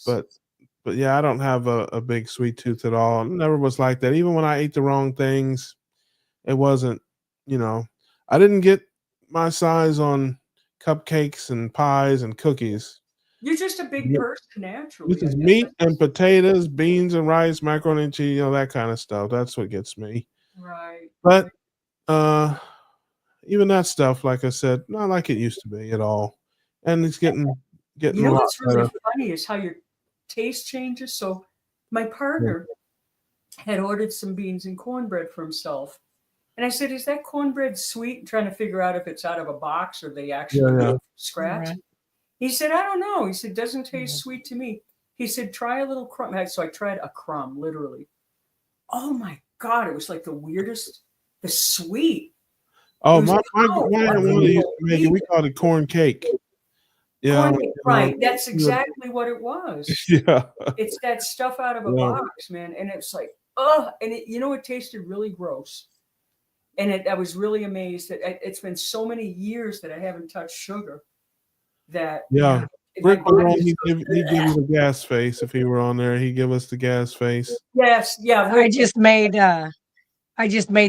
Speaker 2: But yeah, I don't have a big sweet tooth at all. Never was like that. Even when I ate the wrong things, it wasn't, I didn't get my size on cupcakes and pies and cookies.
Speaker 5: You're just a big person naturally.
Speaker 2: This is
Speaker 5: I guess.
Speaker 2: meat and potatoes, beans and rice, macaroni and cheese, that kind of stuff. That's what gets me.
Speaker 5: Right.
Speaker 2: But even that stuff, like I said, not like it used to be at all. And it's getting a lot
Speaker 5: What's really
Speaker 2: better.
Speaker 5: funny is how your taste changes. So my partner had ordered some beans and cornbread for himself. And I said, "Is that cornbread sweet?" I'm trying to figure out if it's out of a box or they actually made it from scratch.
Speaker 3: Right.
Speaker 5: He said, "I don't know." He said, "Doesn't taste sweet to me." He said, "Try a little crumb." So I tried a crumb, literally. Oh my God, it was like the weirdest, the sweet.
Speaker 2: Oh,
Speaker 5: It was
Speaker 2: my
Speaker 5: like,
Speaker 2: aunt wanted used to make it. We called it corn cake. Yeah,
Speaker 5: Corn, right. That's exactly what it was.
Speaker 2: yeah,
Speaker 5: It's that stuff out of a
Speaker 2: yeah,
Speaker 5: box, man. And it's like, oh, and it tasted really gross. And I was really amazed that it's been so many years that I haven't touched sugar that
Speaker 2: yeah.
Speaker 5: my
Speaker 2: Rick was
Speaker 5: body
Speaker 2: on.
Speaker 5: is
Speaker 2: He'd give you the gas face if he were on there. He'd give us the gas face.
Speaker 5: yes, yeah.
Speaker 3: I
Speaker 5: Rick,
Speaker 3: just made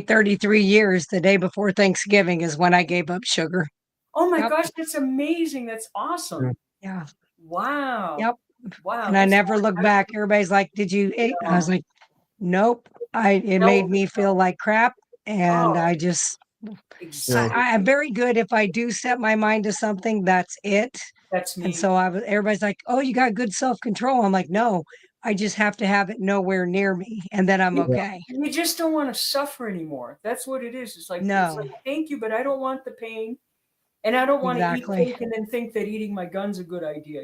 Speaker 3: 33 years. The day before Thanksgiving is when I gave up sugar.
Speaker 5: oh my
Speaker 3: Yep.
Speaker 5: gosh, that's amazing. That's awesome.
Speaker 3: Yeah.
Speaker 5: Wow.
Speaker 3: Yep.
Speaker 5: Wow.
Speaker 3: And I
Speaker 5: That's
Speaker 3: never looked back. Everybody's like, "Did you eat?" I was like, "Nope." It made me feel like crap, and
Speaker 5: oh,
Speaker 3: I just
Speaker 5: exactly.
Speaker 3: I'm very good if I do set my mind to something, that's it.
Speaker 5: That's
Speaker 3: And
Speaker 5: me.
Speaker 3: so everybody's like, "Oh, you got good self-control." I'm like, "No, I just have to have it nowhere near me, and then I'm
Speaker 5: You,
Speaker 3: okay."
Speaker 5: you just don't want to suffer anymore. That's what it is. It's like
Speaker 3: No,
Speaker 5: thank you, but I don't want the pain. And I don't want to eat
Speaker 3: exactly.
Speaker 5: cake and then think that eating my gun's a good idea,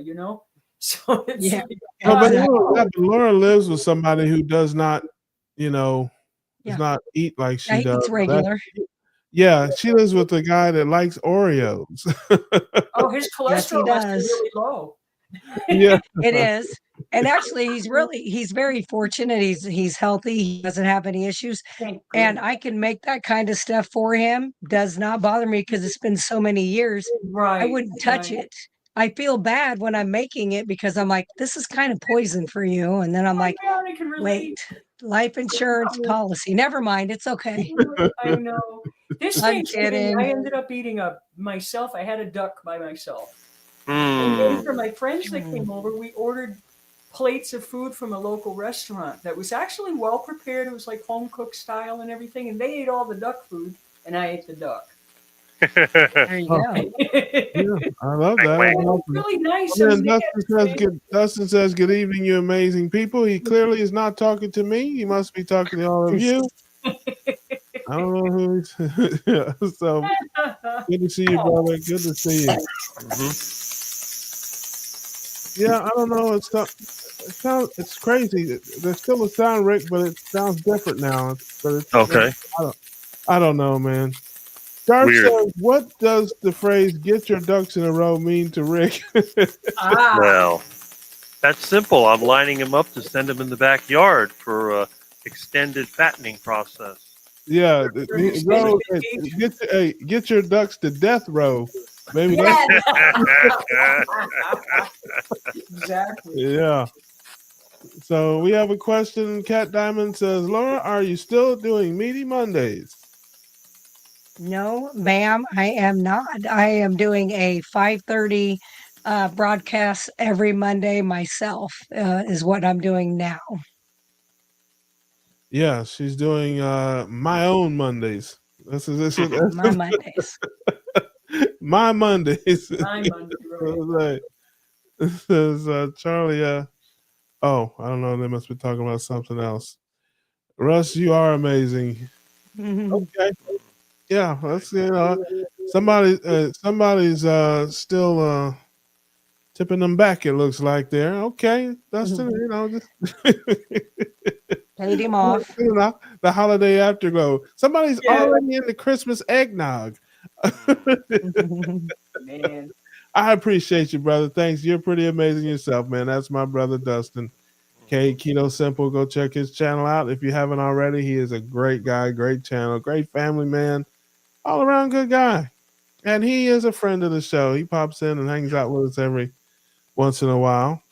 Speaker 5: So it's
Speaker 3: Yeah,
Speaker 5: like,
Speaker 2: No, but
Speaker 3: exactly.
Speaker 2: Laura lives with somebody who does not, you know, does
Speaker 3: Yeah.
Speaker 2: not eat like
Speaker 3: Yeah,
Speaker 2: she
Speaker 3: he
Speaker 2: does.
Speaker 3: eats
Speaker 2: So that,
Speaker 3: regular.
Speaker 2: yeah, she lives with a guy that likes Oreos.
Speaker 5: oh, his
Speaker 3: Yes, he
Speaker 5: cholesterol must be
Speaker 3: does.
Speaker 5: really low.
Speaker 2: Yeah,
Speaker 3: It is. And actually, he's very fortunate. He's healthy. He doesn't have any issues.
Speaker 5: Thank
Speaker 3: And
Speaker 5: goodness.
Speaker 3: I can make that kind of stuff for him. Does not bother me because it's been so many years. I
Speaker 5: Right,
Speaker 3: wouldn't touch
Speaker 5: right.
Speaker 3: it. I feel bad when I'm making it because I'm like, this is kind of poison for you. And then I'm
Speaker 5: Oh,
Speaker 3: like,
Speaker 5: yeah, I can
Speaker 3: wait,
Speaker 5: relate.
Speaker 3: life insurance policy. Never mind. It's okay.
Speaker 5: I know. This
Speaker 3: I'm
Speaker 5: Thanksgiving, I
Speaker 3: kidding.
Speaker 5: ended up eating myself. I had a duck by myself. And then
Speaker 4: Mm.
Speaker 5: for my friends that
Speaker 3: Mm.
Speaker 5: came over, we ordered plates of food from a local restaurant that was actually well prepared. It was like home cooked style and everything. And they ate all the duck food, and I ate the duck.
Speaker 3: There you
Speaker 2: oh,
Speaker 3: go.
Speaker 2: yeah, I love
Speaker 4: Quack,
Speaker 2: that.
Speaker 4: quack.
Speaker 2: I love
Speaker 5: It's
Speaker 2: that.
Speaker 5: really nice.
Speaker 2: Well,
Speaker 5: I
Speaker 2: then
Speaker 5: mean, they had this thing.
Speaker 2: Dustin says, "Good evening, you amazing people." He clearly is not talking to me. He must be talking to all of you. I don't know who he's. Yeah, so good to see you, brother. Good to see you.
Speaker 4: Mhm.
Speaker 2: Yeah, I don't know. It's crazy. There's still a sound, Rick, but it sounds different now.
Speaker 4: Okay.
Speaker 2: I don't know, man. Dark
Speaker 4: Weird.
Speaker 2: says, "What does the phrase 'get your ducks in a row' mean to Rick?"
Speaker 5: Ah,
Speaker 4: Well, that's simple. I'm lining him up to send him in the backyard for a extended fattening process.
Speaker 2: Yeah,
Speaker 5: for an extended
Speaker 2: row.
Speaker 5: vacation.
Speaker 2: Get your ducks to death row. Maybe that's
Speaker 5: Yeah. Exactly.
Speaker 2: yeah. So we have a question. Cat Diamond says, "Laura, are you still doing Meaty Mondays?"
Speaker 3: No, ma'am, I am not. I am doing a 5:30 broadcast every Monday myself, is what I'm doing now.
Speaker 2: Yeah, she's doing my own Mondays. This is
Speaker 3: My Mondays.
Speaker 2: my Mondays.
Speaker 5: I'm on right.
Speaker 2: Right. This is Charlie. Oh, I don't know. They must be talking about something else. Russ, you are amazing. Okay. Yeah, let's somebody's still tipping them back. It looks like there. Okay, Dustin. Just
Speaker 3: Paid him off.
Speaker 2: the holiday afterglow. Somebody's
Speaker 5: Yeah,
Speaker 2: already in the Christmas eggnog.
Speaker 5: man.
Speaker 2: I appreciate you, brother. Thanks. You're pretty amazing yourself, man. That's my brother Dustin. Okay, Keto Simple. Go check his channel out if you haven't already. He is a great guy, great channel, great family man, all around good guy. And he is a friend of the show. He pops in and hangs out with us every once in a while.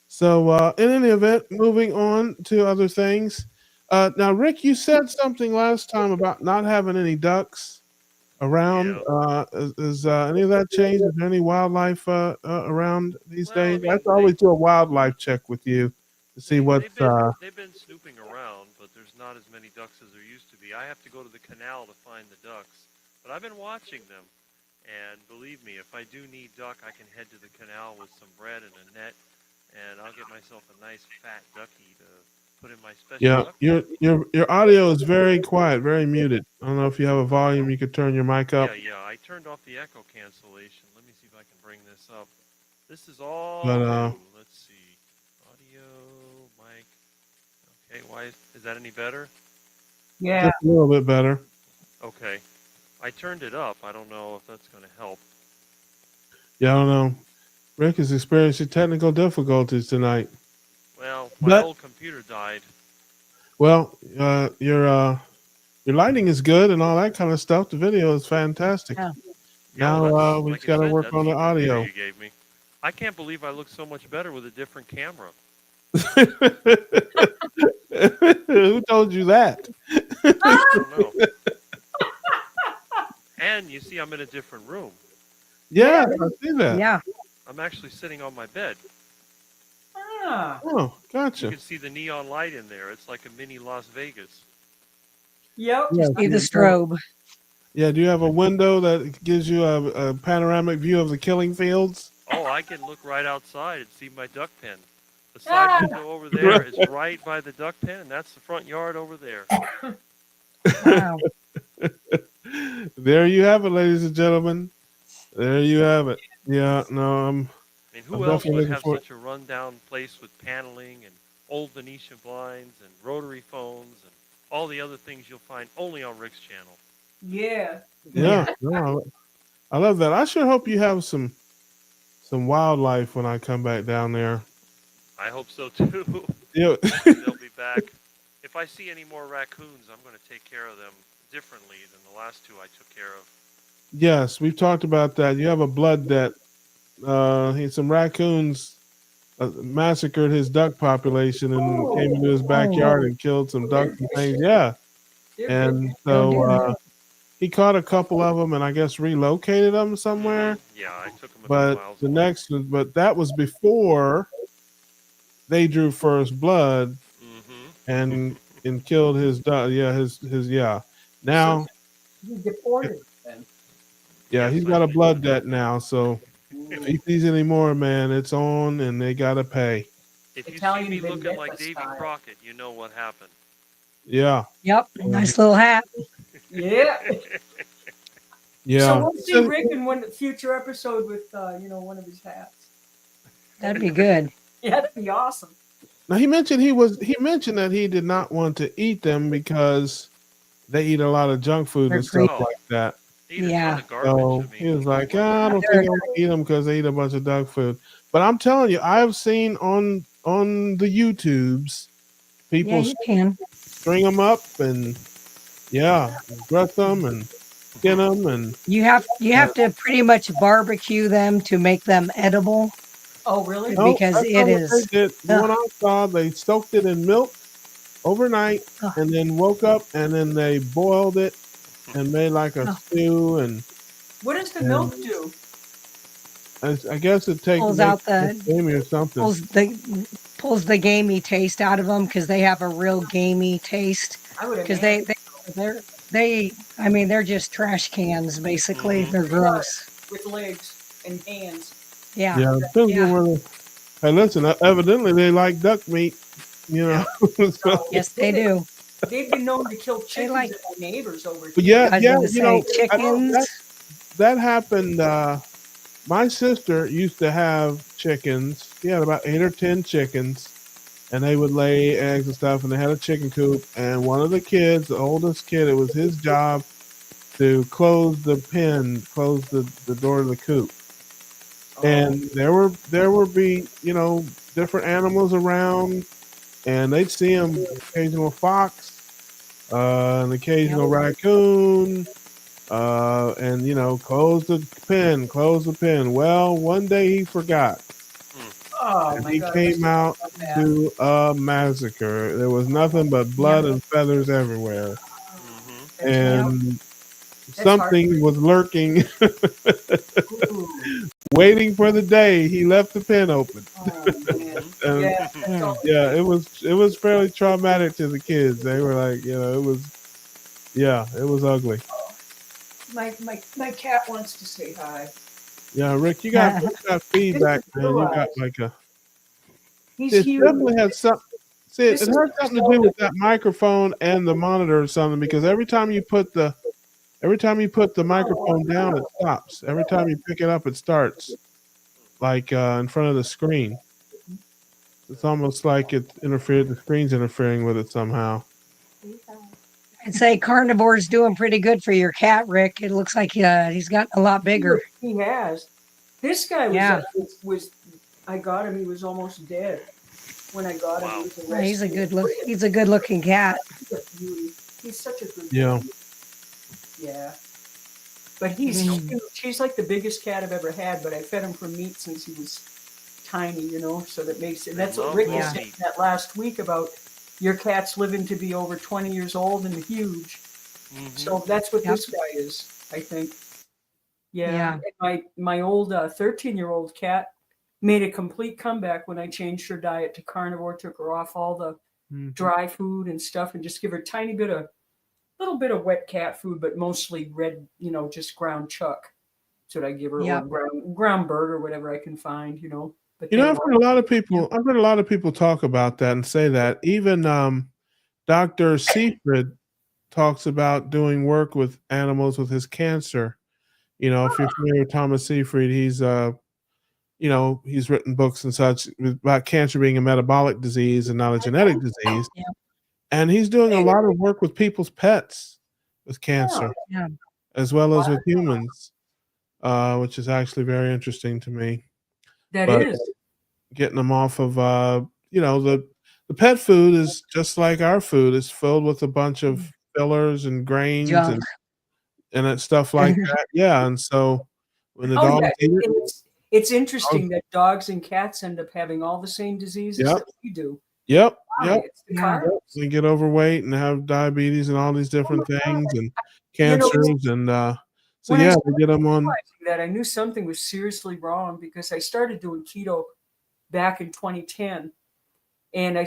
Speaker 2: So, in any event, moving on to other things. Now, Rick, you said something last time about not having any ducks around.
Speaker 4: Yeah.
Speaker 2: Is any of that changed? Is there any wildlife around these
Speaker 4: Well, I
Speaker 2: days?
Speaker 4: mean,
Speaker 2: That's always do a wildlife check with you to see what's.
Speaker 4: they've been snooping around, but there's not as many ducks as there used to be. I have to go to the canal to find the ducks, but I've been watching them, and believe me, if I do need duck, I can head to the canal with some bread and a net, and I'll get myself a nice fat ducky to put in my special
Speaker 2: Yeah,
Speaker 4: duck.
Speaker 2: your audio is very quiet, very muted. I don't know if you have a volume you could turn your mic up.
Speaker 4: Yeah. I turned off the echo cancellation. Let me see if I can bring this up. This is all
Speaker 2: But
Speaker 4: new. Let's see. Audio, mic. Okay, why is that any better?
Speaker 5: Yeah.
Speaker 2: just a little bit better.
Speaker 4: Okay. I turned it up. I don't know if that's going to help.
Speaker 2: Yeah, I don't know. Rick is experiencing technical difficulties tonight.
Speaker 4: Well, my
Speaker 2: But
Speaker 4: old computer died.
Speaker 2: well, your lighting is good and all that kind of stuff. The video is fantastic.
Speaker 3: Yeah.
Speaker 4: Yeah, well,
Speaker 2: Now
Speaker 4: that's
Speaker 2: we
Speaker 4: like
Speaker 2: just
Speaker 4: I
Speaker 2: got to
Speaker 4: said.
Speaker 2: work
Speaker 4: That's
Speaker 2: on
Speaker 4: the
Speaker 2: the
Speaker 4: computer
Speaker 2: audio.
Speaker 4: you gave me. I can't believe I look so much better with a different camera.
Speaker 2: Who told you that?
Speaker 4: I don't know. And you see, I'm in a different room.
Speaker 2: Yeah,
Speaker 5: Yeah.
Speaker 2: I see that.
Speaker 3: Yeah.
Speaker 4: I'm actually sitting on my bed.
Speaker 5: Ah,
Speaker 2: Oh,
Speaker 4: You
Speaker 2: gotcha.
Speaker 4: can see the neon light in there. It's like a mini Las Vegas.
Speaker 5: yep.
Speaker 2: Yeah,
Speaker 3: See the strobe.
Speaker 2: yeah. Do you have a window that gives you a panoramic view of the killing fields?
Speaker 4: Oh, I can look right outside and see my duck pen. The side window over there is right by the duck pen, and that's the front yard over there.
Speaker 3: Wow.
Speaker 2: There you have it, ladies and gentlemen. There you have it. Yeah, no,
Speaker 4: I mean,
Speaker 2: I'm
Speaker 4: who else
Speaker 2: definitely
Speaker 4: would
Speaker 2: looking
Speaker 4: have
Speaker 2: for.
Speaker 4: such a rundown place with paneling and old Venetian blinds and rotary phones and all the other things you'll find only on Rick's channel?
Speaker 5: Yeah.
Speaker 2: Yeah, no, I love that. I sure hope you have some wildlife when I come back down there.
Speaker 4: I hope so too.
Speaker 2: Yeah,
Speaker 4: Hopefully they'll be back. If I see any more raccoons, I'm going to take care of them differently than the last two I took care of.
Speaker 2: yes, we've talked about that. You have a blood debt. Some raccoons massacred his duck population and came into his backyard and killed some ducks and things. Yeah,
Speaker 5: They're
Speaker 2: and
Speaker 5: vicious.
Speaker 3: Oh,
Speaker 2: so
Speaker 3: dear.
Speaker 2: he caught a couple of them and I guess relocated them somewhere.
Speaker 4: Yeah, I took them a few
Speaker 2: But
Speaker 4: miles
Speaker 2: the
Speaker 4: away.
Speaker 2: but that was before they drew first blood and killed his duck. Yeah, his yeah. Now,
Speaker 5: You deported them.
Speaker 2: yeah,
Speaker 4: Yes,
Speaker 2: he's
Speaker 4: I
Speaker 2: got a
Speaker 4: did.
Speaker 2: blood debt now. So if he sees any more, man, it's on and they gotta pay.
Speaker 4: If you
Speaker 5: Italian
Speaker 4: see me looking
Speaker 5: vendetta
Speaker 4: like Davy
Speaker 5: style.
Speaker 4: Crockett, you know what happened.
Speaker 2: Yeah,
Speaker 3: Yep. Nice little hat.
Speaker 5: Yeah.
Speaker 2: yeah.
Speaker 5: So we'll see Rick in one future episode with one of his hats.
Speaker 3: That'd be good.
Speaker 5: Yeah, that'd be awesome.
Speaker 2: Now he mentioned that he did not want to eat them because they eat a lot of junk food
Speaker 3: They're
Speaker 2: and stuff
Speaker 3: great.
Speaker 2: like that.
Speaker 4: They eat a
Speaker 3: Yeah.
Speaker 4: ton of garbage.
Speaker 2: So
Speaker 4: I mean,
Speaker 2: he was like,
Speaker 4: come on.
Speaker 2: I don't think I want to eat them because they eat a bunch of dog food. But I'm telling you, I've seen on the YouTubes
Speaker 3: Yeah,
Speaker 2: people
Speaker 3: you can.
Speaker 2: string them up and gut them and skin them and
Speaker 3: You have to pretty much barbecue them to make them edible
Speaker 5: Oh, really?
Speaker 2: no,
Speaker 3: because
Speaker 2: that's
Speaker 3: it
Speaker 2: not what
Speaker 3: is.
Speaker 2: they did. The one I saw, they soaked it in milk overnight
Speaker 3: Ugh.
Speaker 2: and then woke up and then they boiled it and made like a
Speaker 3: Ugh.
Speaker 2: stew and
Speaker 5: What does the milk do?
Speaker 2: I guess it takes
Speaker 3: Pulls out
Speaker 2: gamey or something.
Speaker 3: pulls the gamey taste out of them because they have a real gamey taste.
Speaker 5: I would
Speaker 3: Because
Speaker 5: imagine
Speaker 3: they're just trash cans basically. They're gross.
Speaker 5: with legs and hands.
Speaker 3: Yeah.
Speaker 2: Yeah, depends on where they- Hey, listen. Evidently, they like duck meat. You know. So-
Speaker 3: Yes, they do.
Speaker 5: They've been known to kill chickens
Speaker 3: like-
Speaker 5: at my neighbors over
Speaker 2: but
Speaker 5: here.
Speaker 2: yeah,
Speaker 3: I was
Speaker 2: yeah.
Speaker 3: gonna
Speaker 2: You
Speaker 3: say
Speaker 2: know,
Speaker 3: chickens.
Speaker 2: that happened. My sister used to have chickens. She had about 8 or 10 chickens, and they would lay eggs and stuff. And they had a chicken coop. And one of the kids, the oldest kid, it was his job to close the pen, close the door to the coop. And there would be different animals around, and they'd see them occasional fox, an occasional raccoon, and close the pen. Well, one day he forgot,
Speaker 5: Oh,
Speaker 2: and
Speaker 5: my
Speaker 2: he
Speaker 5: God,
Speaker 2: came out
Speaker 5: that's so bad.
Speaker 2: to a massacre. There was nothing but blood and feathers everywhere, and something was lurking,
Speaker 5: Ooh.
Speaker 2: waiting for the day he left the pen open.
Speaker 5: Oh, man.
Speaker 2: And
Speaker 5: Yeah, that's all.
Speaker 2: yeah, it was fairly traumatic to the kids. They were like, it was ugly.
Speaker 5: My cat wants to say hi.
Speaker 2: Yeah, Rick, you got feedback, man. You got like a.
Speaker 5: He's
Speaker 2: It
Speaker 5: huge.
Speaker 2: definitely has some. See, it
Speaker 5: This
Speaker 2: has
Speaker 5: is
Speaker 2: something to do with that microphone and the monitor or something. Because every time you put the microphone down, it stops. Every time you pick it up, it starts. Like in front of the screen. It's almost like it interfered. The screen's interfering with it somehow.
Speaker 3: I'd say carnivore's doing pretty good for your cat, Rick. It looks like he's gotten a lot bigger.
Speaker 5: He has. This guy
Speaker 3: Yeah.
Speaker 5: was I got him. He was almost dead when I got him.
Speaker 4: Wow.
Speaker 5: He was a
Speaker 3: Yeah, he's a
Speaker 5: rescue.
Speaker 3: good look. He's a good looking cat.
Speaker 5: He's a beauty. He's such a good
Speaker 2: Yeah.
Speaker 5: boy. Yeah. But he's
Speaker 3: Mm.
Speaker 5: huge. He's like the biggest cat I've ever had, but I fed him for meat since he was tiny, so that makes it.
Speaker 4: They
Speaker 5: That's what
Speaker 4: love
Speaker 5: Rick
Speaker 3: Yeah.
Speaker 5: was
Speaker 4: raw
Speaker 5: saying
Speaker 4: meat.
Speaker 5: that last week about your cat's living to be over 20 years old and huge.
Speaker 4: Hmm.
Speaker 5: So that's what
Speaker 3: Yep.
Speaker 5: this guy is, I think. Yeah.
Speaker 3: Yeah.
Speaker 5: And my old 13-year-old cat made a complete comeback when I changed her diet to carnivore, took her off all the
Speaker 2: Mhm.
Speaker 5: dry food and stuff, and just give her a little bit of wet cat food, but mostly red, just ground chuck. That's what I give her,
Speaker 3: Yep.
Speaker 5: or ground bird or whatever I can find, But
Speaker 2: You
Speaker 5: they
Speaker 2: know, I've
Speaker 5: love
Speaker 2: heard a lot of people. I've heard a lot of people talk about that and say that. Even Dr. Seifrid talks about doing work with animals with his cancer. If you're familiar with Thomas Seyfried, he's he's written books and such about cancer being a metabolic disease and not a genetic disease.
Speaker 3: Yep.
Speaker 2: And he's doing a lot of work with people's pets with
Speaker 5: Yeah.
Speaker 2: cancer,
Speaker 3: Yeah.
Speaker 2: as well as
Speaker 5: Wow.
Speaker 2: with humans, which is actually very interesting to me.
Speaker 5: That
Speaker 2: But
Speaker 5: is.
Speaker 2: getting them off of the pet food is just like our food. It's filled with a bunch of fillers and grains
Speaker 3: Junk.
Speaker 2: and stuff like that. Yeah, and so when the
Speaker 5: Oh
Speaker 2: dogs
Speaker 5: yeah,
Speaker 2: eat it,
Speaker 5: it's interesting that dogs and cats end up having all the same diseases
Speaker 2: Yep.
Speaker 5: that we do.
Speaker 2: yep,
Speaker 5: Why?
Speaker 2: yep,
Speaker 5: It's the
Speaker 3: Yeah.
Speaker 5: carbs.
Speaker 2: they get overweight and have diabetes and all these different things and
Speaker 5: You know,
Speaker 2: cancers and so
Speaker 5: when I
Speaker 2: yeah, they
Speaker 5: started
Speaker 2: get them on.
Speaker 5: realizing that, I knew something was seriously wrong because I started doing keto back in 2010, and I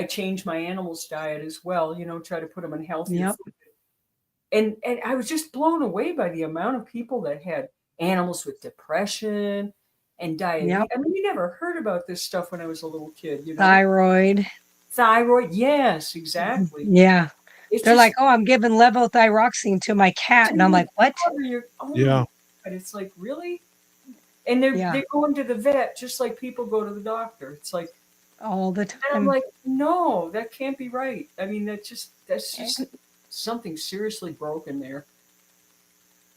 Speaker 5: changed my animals diet as well. Try to put them on healthier
Speaker 3: Yep.
Speaker 5: food. And I was just blown away by the amount of people that had animals with depression and diabetes.
Speaker 3: Yep.
Speaker 5: I mean, you never heard about this stuff when I was a little kid,
Speaker 3: Thyroid.
Speaker 5: Thyroid, yes, exactly.
Speaker 3: Yeah.
Speaker 5: It's
Speaker 3: They're
Speaker 5: just
Speaker 3: like, oh, I'm giving levothyroxine to my cat. And I'm like, what?
Speaker 5: oh my
Speaker 2: Yeah.
Speaker 5: God, it's like, really? And they're
Speaker 3: Yeah.
Speaker 5: going to the vet just like people go to the doctor. It's like,
Speaker 3: All the
Speaker 5: and I'm
Speaker 3: time.
Speaker 5: like, no, that can't be right. I mean, that's just something seriously broken there.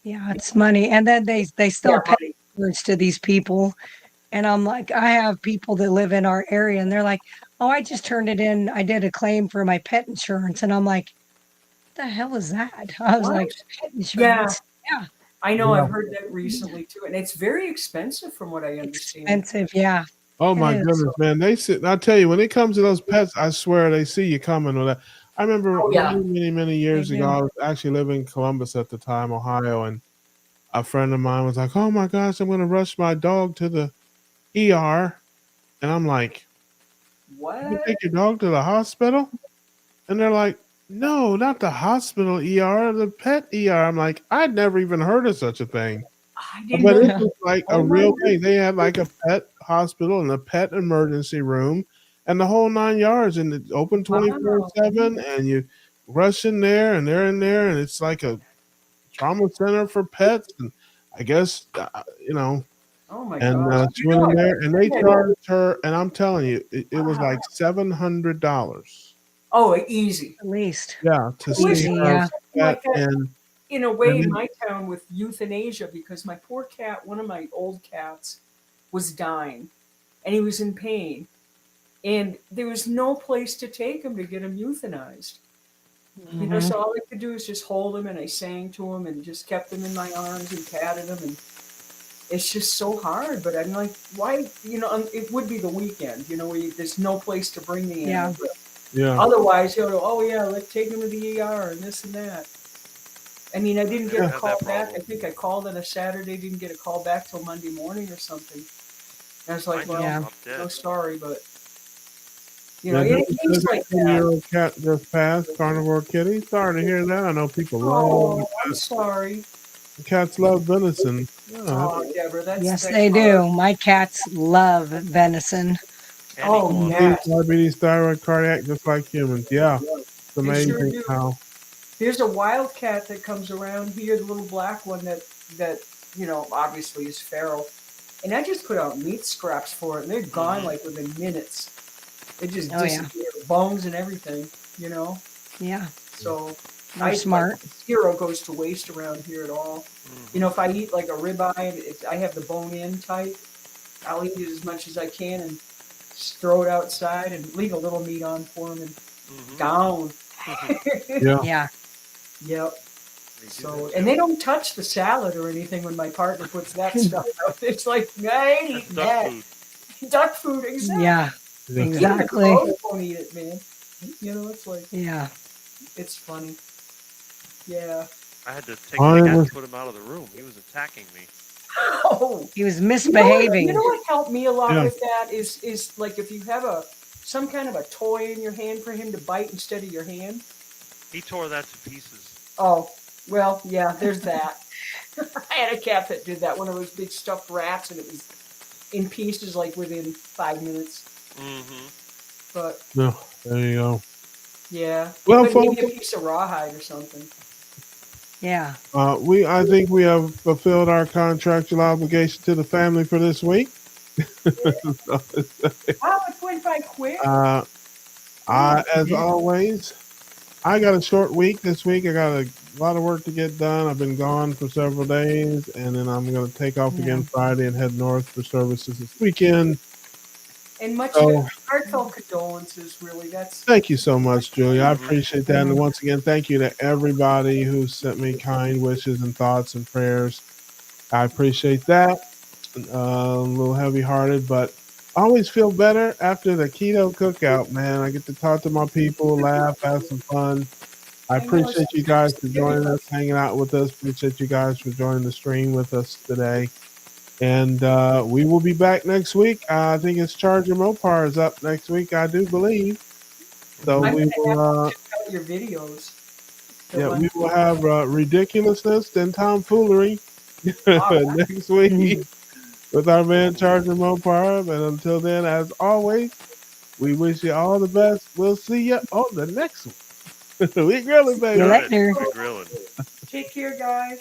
Speaker 3: Yeah, it's money. And then they still
Speaker 5: Yeah,
Speaker 3: pay
Speaker 5: money.
Speaker 3: insurance to these people. And I'm like, I have people that live in our area and they're like, oh, I just turned it in. I did a claim for my pet insurance. And I'm like, what the hell is that? I was
Speaker 5: What?
Speaker 3: like, pet
Speaker 5: Yeah,
Speaker 3: insurance. Yeah.
Speaker 5: I know.
Speaker 2: Yeah.
Speaker 5: I've heard that recently too, and it's very expensive from what I understand.
Speaker 3: Expensive. Yeah.
Speaker 2: Oh my
Speaker 3: is.
Speaker 2: goodness, man! They sit. I tell you, when it comes to those pets, I swear they see you coming with that. I remember
Speaker 5: Oh, yeah.
Speaker 2: many years
Speaker 3: They
Speaker 2: ago.
Speaker 3: do.
Speaker 2: I was actually living in Columbus at the time, Ohio, and a friend of mine was like, "Oh my gosh, I'm going to rush my dog to the ER," and I'm like, "You
Speaker 5: What?
Speaker 2: take your dog to the hospital?" And they're like, "No, not the hospital ER, the pet ER." I'm like, "I'd never even heard of such a thing."
Speaker 5: I didn't
Speaker 2: But
Speaker 5: know.
Speaker 2: it was like a
Speaker 5: Oh my
Speaker 2: real
Speaker 5: God.
Speaker 2: thing. They had like a pet hospital and a pet emergency room and the whole 9 yards, and it's open 24/7, and you rush in there, and they're in there, and it's like a trauma center for pets, and I guess,
Speaker 5: Oh my
Speaker 2: and,
Speaker 5: gosh.
Speaker 2: she went in there, and they
Speaker 5: I-
Speaker 2: charged her, and I'm telling you, it was like $700.
Speaker 5: Oh, easy.
Speaker 3: At least.
Speaker 2: Yeah, to
Speaker 5: I wish
Speaker 2: see
Speaker 3: Easy,
Speaker 5: it
Speaker 2: her
Speaker 3: yeah.
Speaker 5: was something like
Speaker 2: pet,
Speaker 5: that
Speaker 2: and
Speaker 5: in a way in
Speaker 2: then
Speaker 5: my town with euthanasia, because my poor cat, one of my old cats, was dying, and he was in pain, and there was no place to take him to get him euthanized.
Speaker 3: Mhm.
Speaker 5: So all I could do is just hold him, and I sang to him, and just kept him in my arms and patted him, and it's just so hard. But I'm like, why? It would be the weekend, where there's no place to bring the
Speaker 3: Yeah.
Speaker 5: animal. But
Speaker 2: yeah.
Speaker 5: otherwise, oh yeah, let's take him to the ER and this and that. I mean, I didn't get a
Speaker 4: Have
Speaker 5: call
Speaker 4: that
Speaker 5: back. I
Speaker 4: problem.
Speaker 5: think I called on a Saturday, didn't get a call back till Monday morning or something. And I was like,
Speaker 4: Mine
Speaker 5: well,
Speaker 3: Yeah.
Speaker 4: dropped dead.
Speaker 5: no, sorry, but
Speaker 2: Yeah,
Speaker 5: it seems like that.
Speaker 2: 10-year-old cat just passed, carnivore kitty. Sorry to hear that. I know people
Speaker 5: Oh,
Speaker 2: love
Speaker 5: I'm sorry.
Speaker 2: cats love venison. Yeah,
Speaker 5: Oh, Deborah,
Speaker 3: Yes,
Speaker 5: that's
Speaker 3: they
Speaker 5: hard.
Speaker 3: do. My cats love venison.
Speaker 5: Oh,
Speaker 4: Anyone.
Speaker 5: yeah.
Speaker 2: diabetes, thyroid, cardiac, just like humans. Yeah, it's
Speaker 5: They sure
Speaker 2: amazing
Speaker 5: do.
Speaker 2: how.
Speaker 5: There's a wild cat that comes around here, the little black one that obviously is feral. And I just put out meat scraps for it, and they're gone like within minutes. They just
Speaker 3: Oh, yeah.
Speaker 5: disappear, bones and everything,
Speaker 3: Yeah.
Speaker 5: So
Speaker 3: They're smart.
Speaker 5: Zero goes to waste around here at all. You know, if I eat like a ribeye, I have the bone-in type. I'll eat it as much as I can and just throw it outside and leave a little meat on for them and gone.
Speaker 2: Yeah.
Speaker 3: Yeah.
Speaker 5: Yep. So, and they don't touch the salad or anything when my partner puts that stuff out. It's like, I ain't eating that. Duck food, exactly.
Speaker 3: Yeah.
Speaker 2: Yeah.
Speaker 3: Exactly.
Speaker 5: Even the crows won't eat it, man. You know, it's like,
Speaker 3: Yeah.
Speaker 5: it's funny. Yeah.
Speaker 4: I had to take the cat and put him out of the room. He was attacking me.
Speaker 5: Oh,
Speaker 3: He was misbehaving.
Speaker 5: You know what helped me a lot
Speaker 2: Yeah.
Speaker 5: with that is like if you have some kind of a toy in your hand for him to bite instead of your hand.
Speaker 4: He tore that to pieces.
Speaker 5: Oh, well, yeah, there's that. I had a cat that did that, one of those big stuffed rats, and it was in pieces like within 5 minutes. But
Speaker 2: No, there you go.
Speaker 5: yeah,
Speaker 2: Well,
Speaker 5: but maybe a
Speaker 2: folks,
Speaker 5: piece of rawhide or something.
Speaker 3: Yeah.
Speaker 2: I think we have fulfilled our contractual obligation to the family for this week.
Speaker 5: Wow, it went by quick.
Speaker 2: As always, I got a short week this week. I got a lot of work to get done. I've been gone for several days, and then I'm going to take off again Friday and head north for services this weekend.
Speaker 5: And much
Speaker 2: So,
Speaker 5: heartfelt condolences, really. That's
Speaker 2: thank you so much, Julia. I appreciate that. And once again, thank you to everybody who sent me kind wishes and thoughts and prayers. I appreciate that. A little heavy-hearted, but I always feel better after the keto cookout, man. I get to talk to my people, laugh, have some fun. I appreciate you guys for joining us, hanging out with us. Appreciate you guys for joining the stream with us today. And we will be back next week. I think it's Charger Mopar is up next week, I do believe. So
Speaker 5: I'm
Speaker 2: we
Speaker 5: gonna
Speaker 2: will,
Speaker 5: have to check out your videos.
Speaker 2: we will have ridiculousness and tomfoolery next week with our man Charger Mopar. And until then, as always, we wish you all the best. We'll see you on the next one. We grilling, baby.
Speaker 3: See you later.
Speaker 4: We're grilling.
Speaker 5: Take care, guys.